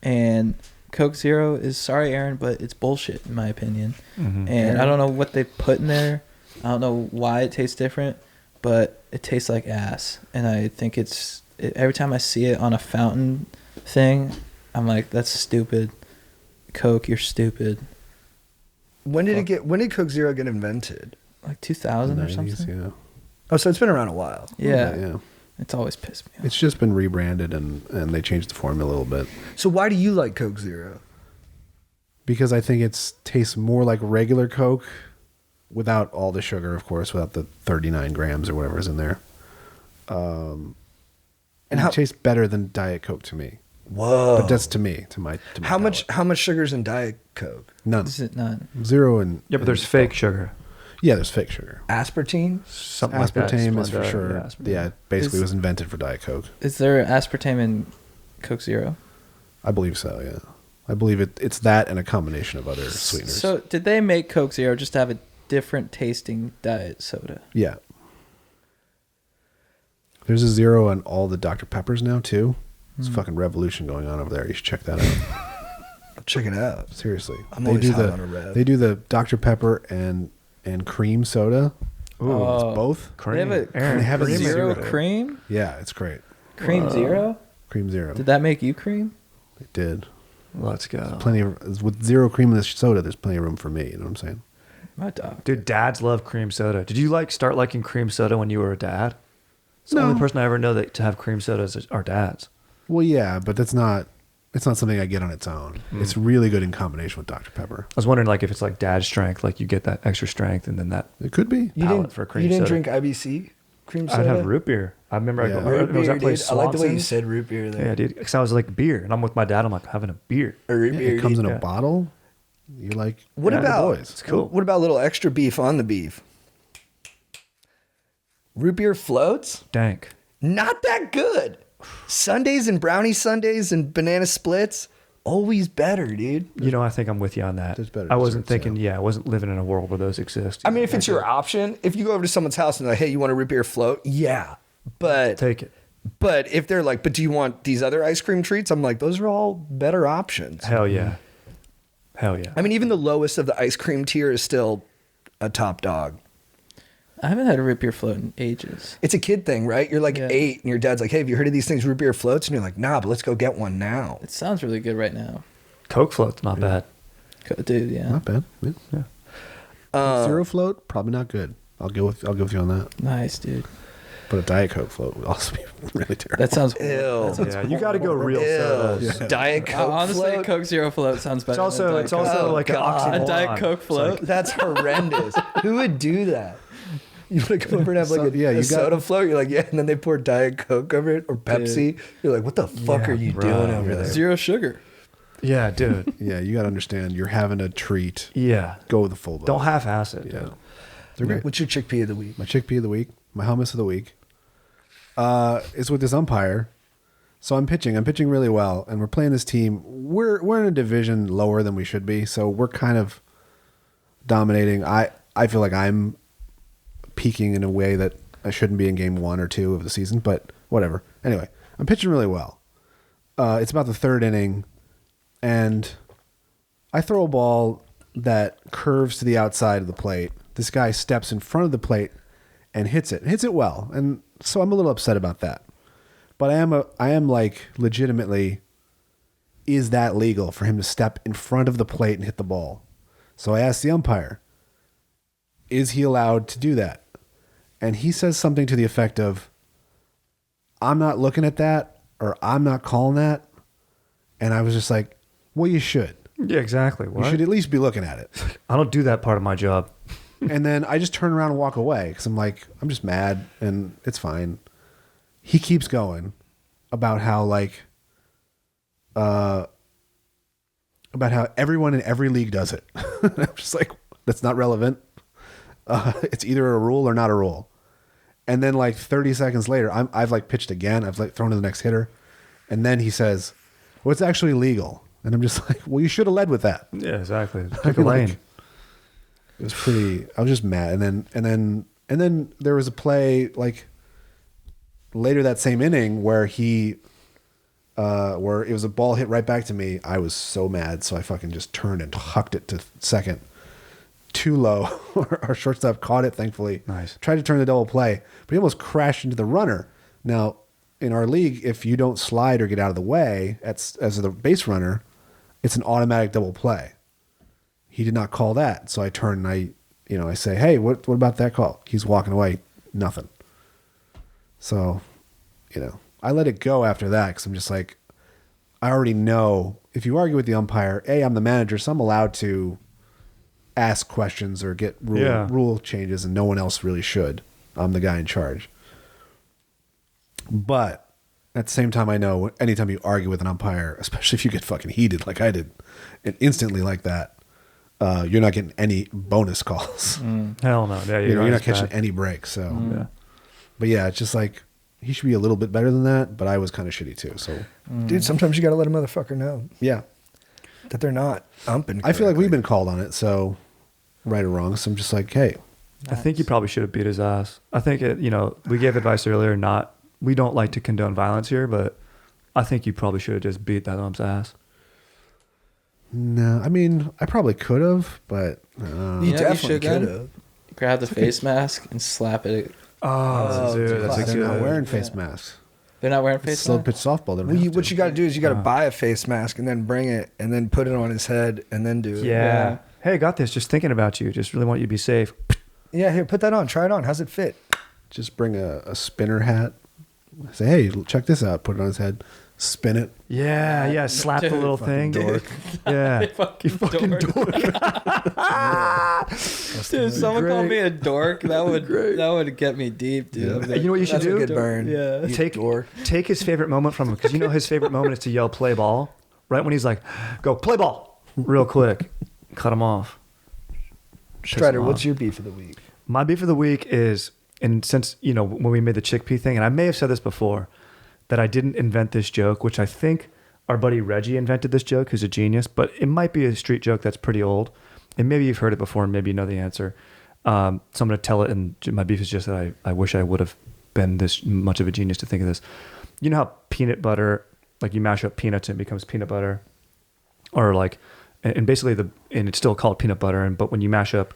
and Coke Zero is, sorry, Aaron, but it's bullshit in my opinion. Mm-hmm. And I don't know what they put in there. I don't know why it tastes different, but it tastes like ass. And I think every time I see it on a fountain thing, I'm like, that's stupid. Coke, you're stupid. When did Coke Zero get invented? Like 2000 or 90s, something? yeah. Oh, so it's been around a while. Yeah. Yeah. It's always pissed me off. It's just been rebranded and they changed the formula a little bit. So why do you like Coke Zero? Because I think it tastes more like regular Coke without all the sugar, of course, without the 39 grams or whatever is in there. And how- it tastes better than Diet Coke to me. Whoa. But that's to me, to my How palate. much sugar's in Diet Coke? None. Is it not? Zero and Yeah, but there's fake sugar. Yeah, there's fake sugar. Aspartame? Something like that. Aspartame is for Splenda, sure. yeah, aspartame. Yeah, it basically Is- was invented for Diet Coke. Is there aspartame in Coke Zero? I believe so, yeah. I believe it's that and a combination of other sweeteners. So did they make Coke Zero just to have a different tasting diet soda? Yeah. There's a zero on all the Dr. Peppers now, too. It's a fucking revolution going on over there. You should check that out. Check it out. Seriously. I'm always hot on a rev. They do the Dr. Pepper and cream soda. Ooh, Oh. It's both. They have a Aaron, They have a cream zero. cream? Yeah, it's great. Cream Zero? Cream zero. Did that make you cream? It did. Let's go. Plenty of with zero cream in this soda. There's plenty of room for me. You know what I'm saying? My dog. Dude, dads love cream soda. Did you start liking cream soda when you were a dad? It's the No. only person I ever know that to have cream sodas are dads. Well, yeah, but it's not something I get on its own. It's really good in combination with Dr. Pepper. I was wondering if it's like dad strength, like you get that extra strength and then that It could be. You palate didn't, for cream you didn't soda. drink IBC cream soda? I'd have root beer. I remember Yeah. I Root was beer, that place dude. I like the way you Swanson's. said root beer there. Yeah, dude. Because I was like beer, and I'm with my dad. I'm like having a beer. A root Yeah, beer. it comes in dude. a Yeah. bottle. You're like, What yeah, the about boys? It's cool. What about a little extra beef on the beef? Root beer floats? Dank. not that good. Sundays and brownie sundaes and banana splits, always better, dude. You know, I think I'm with you on that. There's better I wasn't desserts, thinking, I wasn't living in a world where those exist. I mean, if it's your option, if you go over to someone's house and they're like, hey, you want a root beer float? Yeah. But Take it. But if they're like, but do you want these other ice cream treats? I'm like, those are all better options. Hell yeah. Hell yeah. I mean, even the lowest of the ice cream tier is still a top dog. I haven't had a root beer float in ages. It's a kid thing, right? You're like Yeah. 8 and your dad's like, hey, have you heard of these things, root beer floats? And you're like, nah, but let's go get one now. It sounds really good right now. Coke float's not bad. Dude, yeah. Not bad. Yeah. Zero float, probably not good. I'll go with you on that. Nice, dude. But a Diet Coke float would also be really terrible. That sounds Ew. that sounds Yeah, you got to go real Ew. sodas. Yeah. Diet Coke honestly, float? Coke Zero float sounds better. It's than also Diet Coke. Oh, like an God. oxymoron. A Diet Coke float. That's horrendous. Who would do that? You want to come over and have like So, a, yeah, a you got- soda float? You're like, yeah, and then they pour Diet Coke over it or Pepsi. You're like, what the fuck Yeah, are you right, doing over yeah. there? Zero sugar. Yeah, dude. Yeah, you got to understand. You're having a treat. Yeah. Go with the full boat. Don't half-ass it, Yeah. dude. They're great. What's your chickpea of the week? My chickpea of the week, my hummus of the week, is with this umpire. So I'm pitching really well, and we're playing this team. We're in a division lower than we should be, so we're kind of dominating. I feel like I'm peaking in a way that I shouldn't be in game 1 or 2 of the season, but whatever. Anyway, I'm pitching really well. It's about the 3rd inning, and I throw a ball that curves to the outside of the plate. This guy steps in front of the plate and hits it well. And so I'm a little upset about that. But I am like legitimately, is that legal for him to step in front of the plate and hit the ball? So I asked the umpire, is he allowed to do that? And he says something to the effect of, I'm not looking at that, or I'm not calling that. And I was just like, well, you should. Yeah, exactly. You What? should at least be looking at it. I don't do that part of my job. And then I just turn around and walk away because I'm like, I'm just mad and it's fine. He keeps going about how about how everyone in every league does it. I'm just like, that's not relevant. It's either a rule or not a rule. And then like 30 seconds later, I've like pitched again. I've like thrown to the next hitter. And then he says, well, it's actually legal. And I'm just like, well, you should have led with that. Yeah, exactly. I Pick a feel like lane. it was pretty. I was just mad, and then there was a play like later that same inning where where it was a ball hit right back to me. I was so mad, so I fucking just turned and hucked it to second, too low. Our shortstop caught it, thankfully. Nice. Tried to turn the double play, but he almost crashed into the runner. Now in our league, if you don't slide or get out of the way as the base runner, it's an automatic double play. He did not call that. So I turn and I say, hey, what about that call? He's walking away. Nothing. So, I let it go after that because I'm just like, I already know if you argue with the umpire, I'm the manager, so I'm allowed to ask questions or get rule changes, and no one else really should. I'm the guy in charge. But at the same time, I know anytime you argue with an umpire, especially if you get fucking heated like I did, and instantly like that, you're not getting any bonus calls. Hell no. Yeah, You're not right, catching back. any breaks. So, Yeah. but yeah, it's just like he should be a little bit better than that. But I was kind of shitty too. So, Dude, sometimes you got to let a motherfucker know yeah, that they're not umping. I feel like correctly. we've been called on it. So, right or wrong. So I'm just like, hey, I think you probably should have beat his ass. I think we gave advice earlier. We don't like to condone violence here, but I think you probably should have just beat that ump's ass. no. I mean, I probably could have, but You You definitely should could then. have. Grab the face mask and slap it. Oh, dude, dude, that's they're good. not wearing face masks. They're not wearing It's face slow masks? pitch softball. They don't Well, have what to. you got to do is you got to buy a face mask and then bring it and then put it on his head and then do it. Yeah. Hey, I got this. Just thinking about you. Just really want you to be safe. Yeah, here, put that on. Try it on. How's it fit? Just bring a spinner hat. Say, hey, check this out. Put it on his head. Spin it. Yeah. Slap the Dude, little fucking thing. dork. Yeah. You fucking dork. Dude, someone called me a dork. That would get me deep, dude. Yeah. I'd be Hey, you know what you should That's do? a good burn. Yeah. You Take dork. take his favorite moment from him because his favorite moment is to yell "play ball" right when he's like, "Go play ball," real quick. Cut him off. Piss Strider, him what's off. your beef of the week? My beef of the week is And since, when we made the chickpea thing, and I may have said this before, that I didn't invent this joke, which I think our buddy Reggie invented this joke, who's a genius, but it might be a street joke that's pretty old. And maybe you've heard it before and maybe you know the answer. So I'm going to tell it, and my beef is just that I wish I would have been this much of a genius to think of this. You know how peanut butter, like you mash up peanuts and it becomes peanut butter? Or like, and basically and it's still called peanut butter, but when you mash up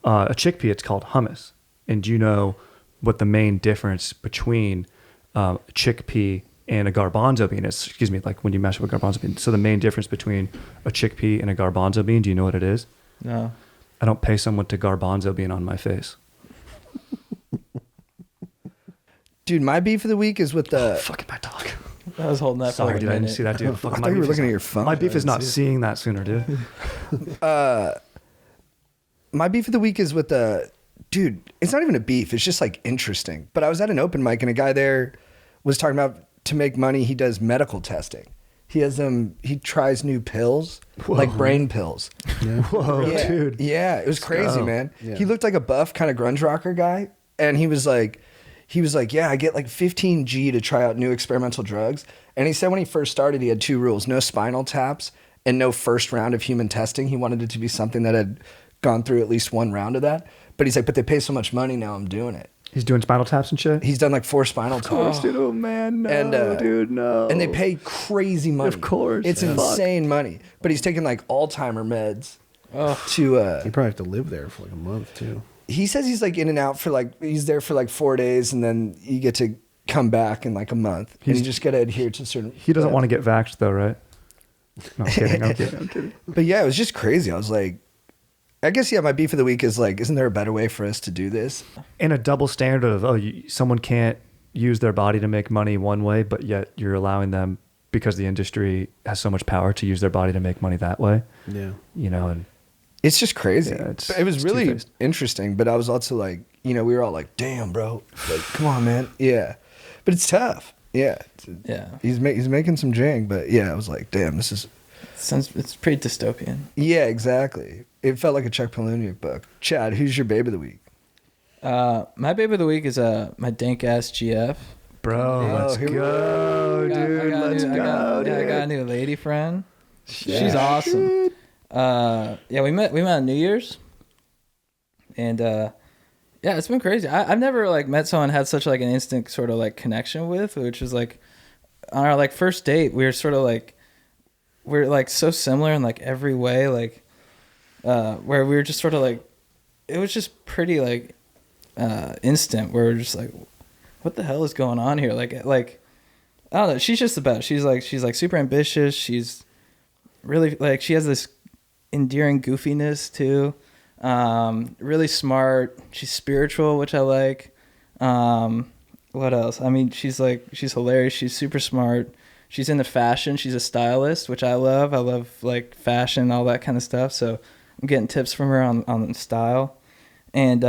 a chickpea, it's called hummus. And do you know what the main difference between a chickpea and a garbanzo bean is? Excuse me, like when you mash up a garbanzo bean. So the main difference between a chickpea and a garbanzo bean, do you know what it is? No. I don't pay someone to garbanzo bean on my face. Dude, my beef of the week is with the. Fucking my dog. I was holding that for Sorry, like a dude. I didn't minute. see that, dude. I Fucking thought you were beef is looking at not- your phone. My beef I is not didn't see seeing that sooner, dude. My beef of the week is with the. Dude, it's not even a beef. It's just like interesting. But I was at an open mic and a guy there was talking about to make money, he does medical testing. He has he tries new pills, like brain pills. Yeah. Whoa, Yeah, dude. yeah, it was crazy, go. man. Yeah. He looked like a buff kind of grunge rocker guy, and he was like, yeah, I get like 15 G to try out new experimental drugs. And he said when he first started, he had 2 rules: no spinal taps and no first round of human testing. He wanted it to be something that had gone through at least 1 round of that. But he's like, but they pay so much money now, I'm doing it. He's doing spinal taps and shit? He's done like 4 spinal taps. Dude, oh man, no, And, dude, no. And they pay crazy money. Of course. It's Yeah. insane money. But he's taking like Alzheimer meds Oh. to You probably have to live there for like a month too. he says he's like in and out for like he's there for like 4 days and then you get to come back in like a month. And you just gotta adhere to certain He doesn't want to get vaxxed though, right? No, I'm kidding. I'm kidding. But yeah, it was just crazy. I was like, I guess my beef of the week is like, isn't there a better way for us to do this? And a double standard of, someone can't use their body to make money one way, but yet you're allowing them, because the industry has so much power, to use their body to make money that way. Yeah. And It's just crazy. Yeah, It was it's really two-faced. interesting, but I was also like, we were all like, damn, bro. Like, come on, man. Yeah. But it's tough. Yeah. Yeah. He's making some jang, but yeah, I was like, damn, this is. It's pretty dystopian. Yeah, exactly. It felt like a Chuck Palahniuk book. Chad, who's your babe of the week? My baby of the week is my dank ass GF. bro, let's here we go, dude. Let's go, dude. I got a new lady friend. She's awesome. We met on New Year's, and it's been crazy. I've never like met someone had such like an instant sort of like connection with, which was like on our like first date. We were sort of like we're like so similar in like every way, like where we were just sort of like it was just pretty like instant. Where we're just like, what the hell is going on here? Like I don't know. She's just the best. She's like super ambitious. She's really like she has this endearing goofiness too. Really smart. She's spiritual, which I like. What else? I mean, she's hilarious. She's super smart. She's into fashion. She's a stylist, which I love. I love like fashion, all that kind of stuff. So I'm getting tips from her on style. And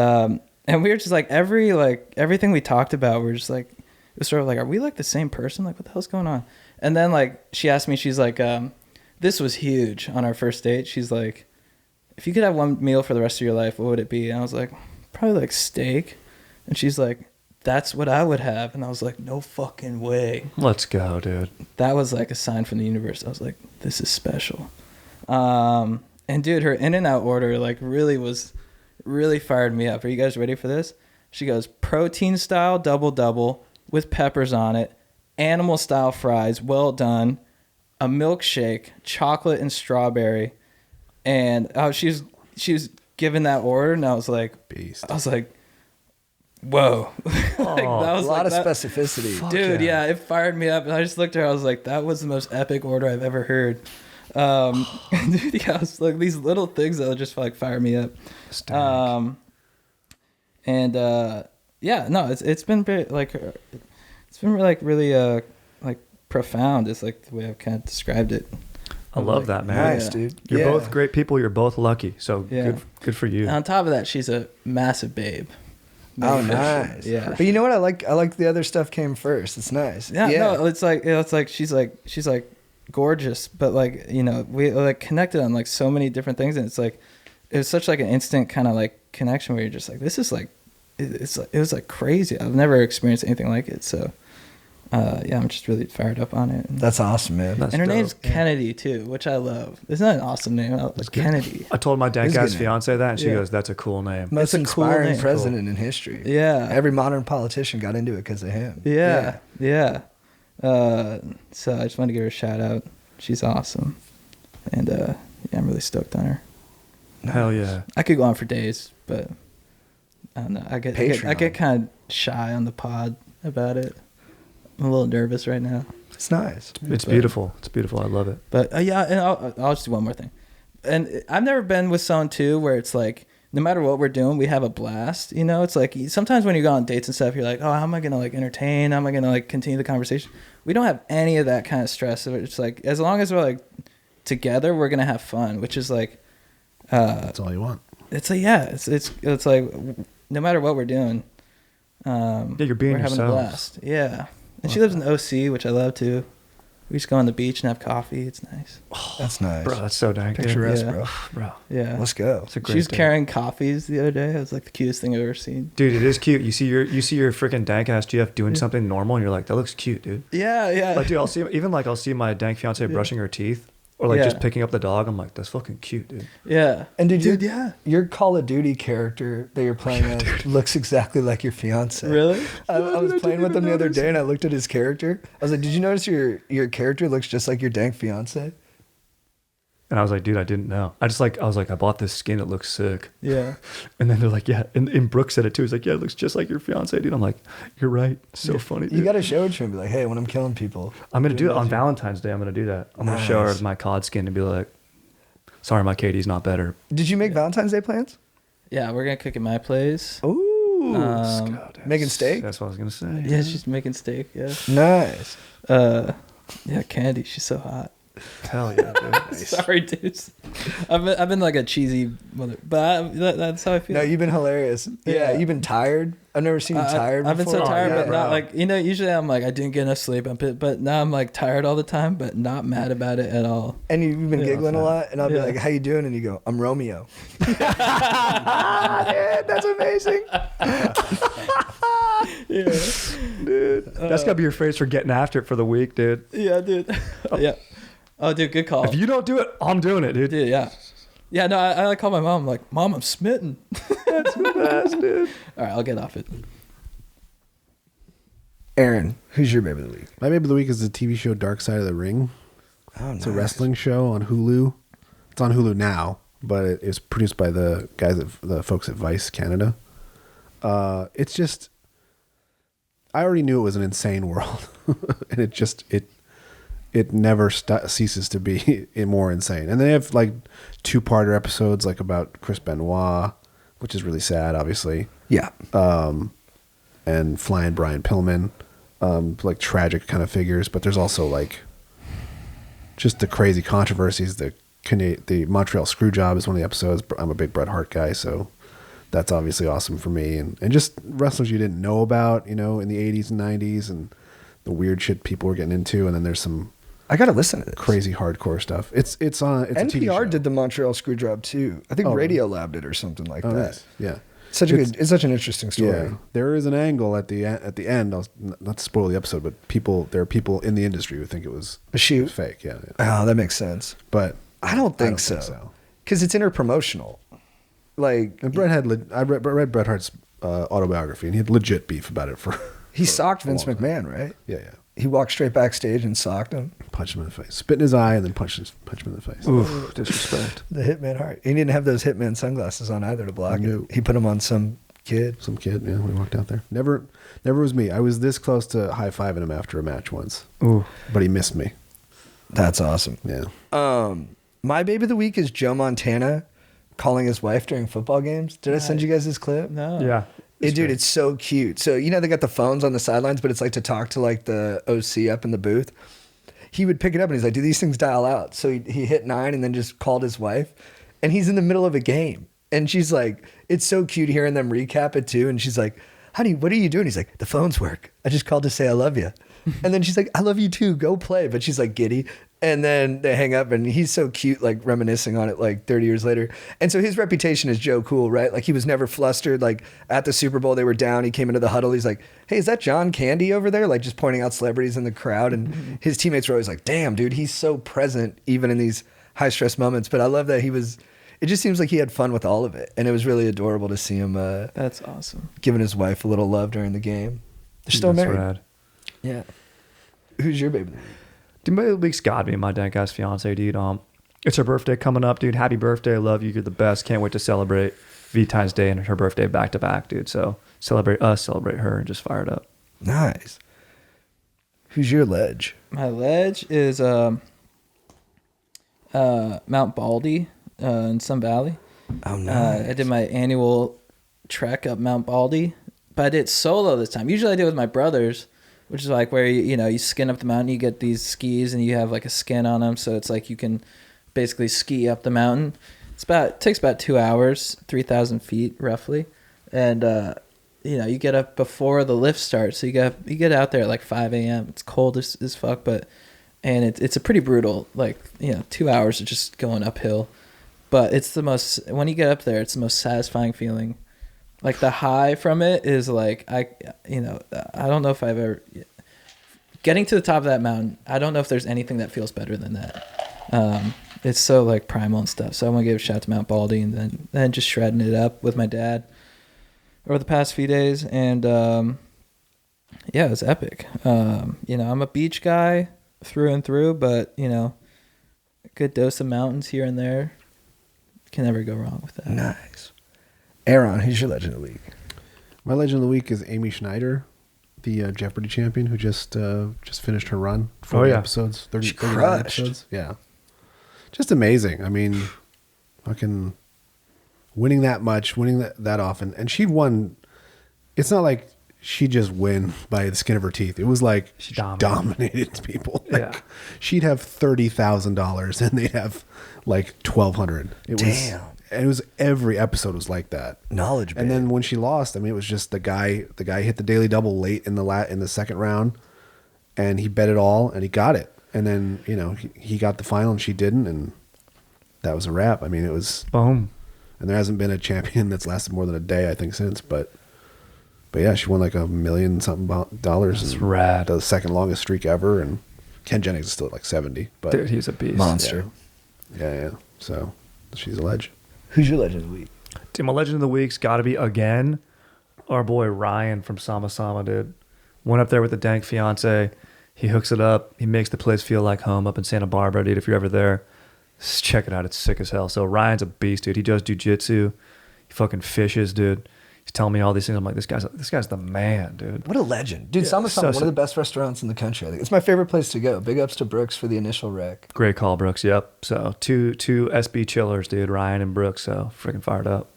we were just like everything we talked about, we're just like, it was sort of like, are we like the same person? Like, what the hell's going on? And then like she asked me, she's like, this was huge on our first date. She's like, if you could have one meal for the rest of your life, what would it be? And I was like, probably like steak. And she's like, that's what I would have. And I was like, no fucking way. Let's go, dude. That was like a sign from the universe. I was like, this is special. And dude, her In-N-Out order like really fired me up. Are you guys ready for this? She goes, protein style double with peppers on it, animal style fries, well done, a milkshake, chocolate and strawberry. And she was given that order, and I was like, Beast. whoa. Like, that A was lot like of that- specificity. Dude, yeah, it fired me up. And I just looked at her, I was like, that was the most epic order I've ever heard. Dude, yeah, it's like these little things that just like fire me up. It's been really like profound. It's like the way I've kind of described it. I love that, man. Nice, Yeah. dude. You're Yeah. both great people. You're both lucky. So Yeah. good for you. And on top of that, she's a massive babe. Oh, nice. Yeah. But you know what? I like the other stuff came first. It's nice. Yeah, no, it's like she's like gorgeous, but like, we like connected on like so many different things, and it's like it was such like an instant kind of like connection where you're just like, this is like it was like crazy. I've never experienced anything like it. So yeah, I'm just really fired up on it. That's awesome, man. That's And her dope. name's Kennedy too, which I love. Isn't that an awesome name? Like Kennedy. I told my dank It's a good ass name. fiance that, and she Yeah. goes, "That's a cool name." Most It's a cool inspiring name. president in history. Yeah. Every modern politician got into it because of him. Yeah. So I just want to give her a shout out. She's awesome. And yeah, I'm really stoked on her. Hell yeah. I could go on for days, but I don't know. I get Patreon. kind of shy on the pod about it. I'm a little nervous right now. It's nice. It's But- beautiful. It's beautiful. I love it. But yeah, and I'll just do one more thing. And I've never been with someone too where it's like no matter what we're doing, we have a blast. You know, it's like sometimes when you go on dates and stuff, you're like, oh, how am I gonna like entertain? How am I gonna like continue the conversation? We don't have any of that kind of stress. It's like as long as we're like together, we're gonna have fun, which is like, That's all you want. it's like yeah, it's like no matter what we're doing, Yeah, you're being we're having a yourselves. blast. Yeah, and she lives in OC, which I love too. We just go on the beach and have coffee. It's nice. That's nice. Bro, that's so dank. Picture dude. rest, Yeah. bro. Bro. Yeah, Let's go. It's a great she was day. carrying coffees the other day. It was like the cutest thing I've ever seen. Dude, it is cute. You see your freaking dank ass GF doing something normal, and you're like, that looks cute, dude. Yeah, yeah. Like, dude, I'll see my dank fiance brushing her teeth, or like Yeah. just picking up the dog. I'm like, that's fucking cute, dude. Yeah. And Dude, yeah. your Call of Duty character that you're playing as looks exactly like your fiance. Really? I was playing with him the other day and I looked at his character. I was like, did you notice your character looks just like your dank fiance? And I was like, dude, I didn't know. I was like, I bought this skin. It looks sick. Yeah. And then they're like, yeah. And Brooke said it too. He's like, yeah, it looks just like your fiance, dude. I'm like, you're right. So funny, dude. You got to show it to him. Be like, hey, when I'm killing people. I'm going to do it on Valentine's Day. I'm going to do that. I'm going to show her Nice. my COD skin and be like, sorry, my Katie's not better. Did you make Valentine's Day plans? Yeah, we're gonna cook at my place. Ooh. Um, Making steak? That's what I was going to say. Yeah, she's making steak. Yeah. Nice. Yeah, Candy. She's so hot. Hell yeah, dude. Sorry, dudes. I've been like a cheesy mother, but that's how I feel. No, you've been hilarious. Yeah, Yeah. you've been tired. I've never seen you tired I've been so before. tired, Yeah, but not bro. like usually I'm like I didn't get enough sleep. But now I'm like tired all the time, but not mad about it at all. And you've been Yeah, giggling a lot, and I'll be Yeah. like, "How you doing?" And you go, "I'm Romeo." Dude, that's amazing. Yeah, Dude, that's got to be your phrase for getting after it for the week, dude. yeah, dude. Yeah. Oh, dude, good call. If you don't do it, I'm doing it, dude. Dude, yeah. Yeah, no, I like call my mom. I'm like, Mom, I'm smitten. That's the best, dude. All right, I'll get off it. Aaron, who's your baby of the week? My baby of the week is the TV show Dark Side of the Ring. Oh, It's a wrestling show on Hulu. It's on Hulu now, but it is produced by the guys the folks at Vice Canada. It's just, I already knew it was an insane world, and it never ceases to be more insane. And they have like 2-parter episodes, like about Chris Benoit, which is really sad, obviously, Yeah. and Flying Brian Pillman, like tragic kind of figures. But there's also like just the crazy controversies. The Montreal Screwjob is one of the episodes. I'm a big Bret Hart guy, so that's obviously awesome for me. And just wrestlers you didn't know about, in the 80s and 90s, and the weird shit people were getting into. And then there's some I gotta listen to this. crazy hardcore stuff. It's a TV show. NPR did the Montreal Screwjob too. I think Oh, Radio Lab did or something like Oh, that. nice. Yeah. It's such an interesting story. Yeah, there is an angle at the end. I'll not to spoil the episode, but there are people in the industry who think it was A shoot? fake. Yeah, Oh, that makes sense. but I don't think so. Because it's interpromotional. Like And Bret I read Bret Hart's autobiography, and he had legit beef about it for. he for socked a Vince long time. McMahon, right? Yeah. He walked straight backstage and socked him. Punched him in the face, spit in his eye, and then punched him in the face. Oof, disrespect. The Hitman Heart. He didn't have those Hitman sunglasses on either to block No. it. He put them on some kid. Some kid. Yeah, we walked out there. Never was me. I was this close to high fiving him after a match once, Ooh. but he missed me. That's awesome. Yeah. My baby of the week is Joe Montana calling his wife during football games. Did I send you guys this clip? No. Yeah. Dude, it's so cute. So, they got the phones on the sidelines, but it's like to talk to like the OC up in the booth. He would pick it up and he's like, do these things dial out? So he hit 9 and then just called his wife. And he's in the middle of a game. And she's like, it's so cute hearing them recap it too. And she's like, honey, what are you doing? He's like, the phones work. I just called to say I love you. And then she's like, I love you too. Go play. But she's like giddy. And then they hang up, and he's so cute, like reminiscing on it like 30 years later. And so his reputation is Joe Cool, right? Like he was never flustered. Like at the Super Bowl, they were down. He came into the huddle. He's like, hey, is that John Candy over there? Like just pointing out celebrities in the crowd. And his teammates were always like, damn, dude, he's so present even in these high stress moments. But I love that it just seems like he had fun with all of it. And it was really adorable to see him That's awesome. giving his wife a little love during the game. They're still That's married. rad. Yeah. Who's your baby? Dude, my week's got to be my dank ass fiance, dude. It's her birthday coming up, dude. Happy birthday. I love you. You're the best. Can't wait to celebrate Valentine's Day and her birthday back to back, dude. So celebrate us, celebrate her, and just fire it up. Nice. Who's your ledge? My ledge is Mount Baldy in Sun Valley. Oh, nice. I did my annual trek up Mount Baldy, but I did it solo this time. Usually I do it with my brothers, which is like where you skin up the mountain. You get these skis and you have like a skin on them, so it's like you can basically ski up the mountain. It takes about 2 hours, 3,000 feet roughly, and you get up before the lift starts. So you get out there at like 5 a.m. It's cold as fuck, and it's a pretty brutal 2 hours of just going uphill. But it's when you get up there, it's the most satisfying feeling. Like the high from it is like, I don't know if I've ever, getting to the top of that mountain, I don't know if there's anything that feels better than that. It's so like primal and stuff. So I want to give a shout out to Mount Baldy, and then just shredding it up with my dad over the past few days. And yeah, it was epic. I'm a beach guy through and through, but a good dose of mountains here and there. Can never go wrong with that. Nice. Aaron, who's your legend of the week? My legend of the week is Amy Schneider, the Jeopardy champion who just finished her run. 40 episodes, 39 crushed. episodes. Yeah. Just amazing. I mean, fucking winning that much, winning that often. And she won. It's not like she just win by the skin of her teeth. It was like she dominated people. Like, she'd have $30,000 and they'd have like $1,200. It was every episode was like that. Knowledge base. And then when she lost, I mean, it was just the guy hit the daily double late in the second round, and he bet it all and he got it. And then he got the final and she didn't, and that was a wrap. I mean, it was boom. And there hasn't been a champion that's lasted more than a day, I think, since. But yeah, she won like $1 million something dollars. That's rad. The second longest streak ever, and Ken Jennings is still at like 70. But dude, he's a beast. Monster. Yeah. So she's a legend. Who's your legend of the week? Dude, my legend of the week's got to be, again, our boy Ryan from Sama Sama, dude. Went up there with the dank fiance. He hooks it up. He makes the place feel like home up in Santa Barbara, dude. If you're ever there, just check it out. It's sick as hell. So Ryan's a beast, dude. He does jujitsu. He fucking fishes, dude. He's telling me all these things. I'm like, this guy's the man, dude. What a legend. Dude, Sama Sama, one of the best restaurants in the country. I think it's my favorite place to go. Big ups to Brooks for the initial rec. Great call, Brooks. Yep. So two SB chillers, dude. Ryan and Brooks. So freaking fired up.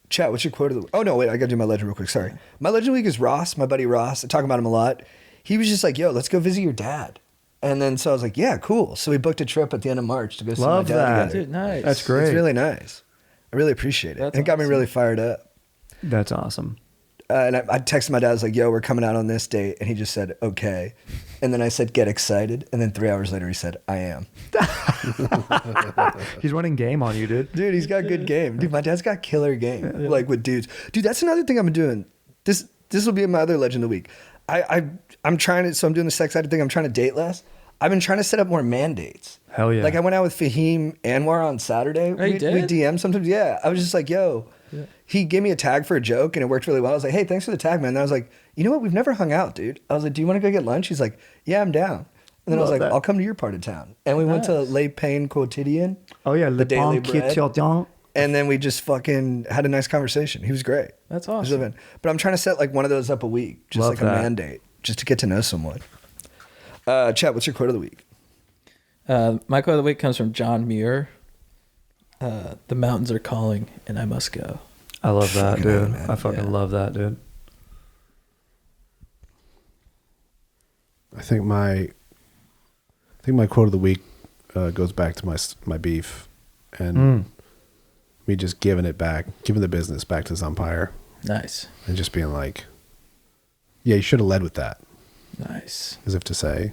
Chat, what's your quote of the week? Oh, no, wait. I got to do my legend real quick. Sorry. My legend of the week is Ross, my buddy Ross. I talk about him a lot. He was just like, yo, let's go visit your dad. And then so I was like, yeah, cool. So we booked a trip at the end of March to go see my dad together. Dude, nice. That's great. It's really nice. I really appreciate it. That's And it got me awesome. really fired up. That's awesome. And I texted my dad. I was like, yo, we're coming out on this date. And he just said, okay. And then I said, get excited. And then 3 hours later, he said, I am. He's running game on you, dude. Dude, he's got good game. Dude, my dad's got killer game. Like with dudes. Dude, that's another thing I've been doing. This will be my other legend of the week. I'm trying to, so I'm doing the sex side thing. I'm trying to date less. I've been trying to set up more mandates. Hell yeah. Like I went out with Fahim Anwar on Saturday. Oh, you did? We DM sometimes. Yeah. I was just like, yo. Yeah. He gave me a tag for a joke and it worked really well. I was like, hey, thanks for the tag, man. And I was like, you know what? We've never hung out, dude. I was like, do you want to go get lunch? He's like, yeah, I'm down. And then I was like, I'll come to your part of town. And we went to Le Pain Quotidien. Oh, yeah. the Le Daily Pain Bread. Quotidien. And then we just fucking had a nice conversation. He was great. That's It was awesome. really fun. But I'm trying to set like one of those up a week. Just Love like that. a mandate. Just to get to know someone. Chat, what's your quote of the week? My quote of the week comes from John Muir. The mountains are calling and I must go. I love that, Fucking dude. A, man. I fucking love that, dude. I think my quote of the week goes back to my beef and me just giving the business back to this umpire Nice. and just being like, yeah, you should have led with that, Nice. as if to say,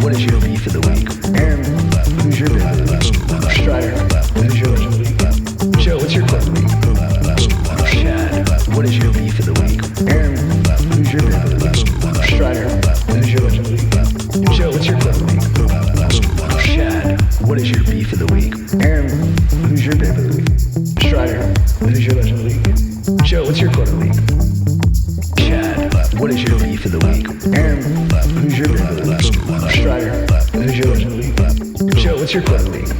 What is your beef of the week? Aaron, who's your beef of the week? Strider, who's your legend of the week? Joe, what's your quote of the week? Chad, what is your beef of the week? Aaron, who's your beef of the week? Strider, who's your legend of the week? Joe, what's your quote of the week? Chad, what is your beef of the week? Aaron, who's your beef of the week? Strider, who's your legend of the week? Joe, what's your quote of the week? Chad, what is your beef of the week? Aaron, who's your beef of the week? Strider, who's your legend of the week? Joe, what's your quote of the week?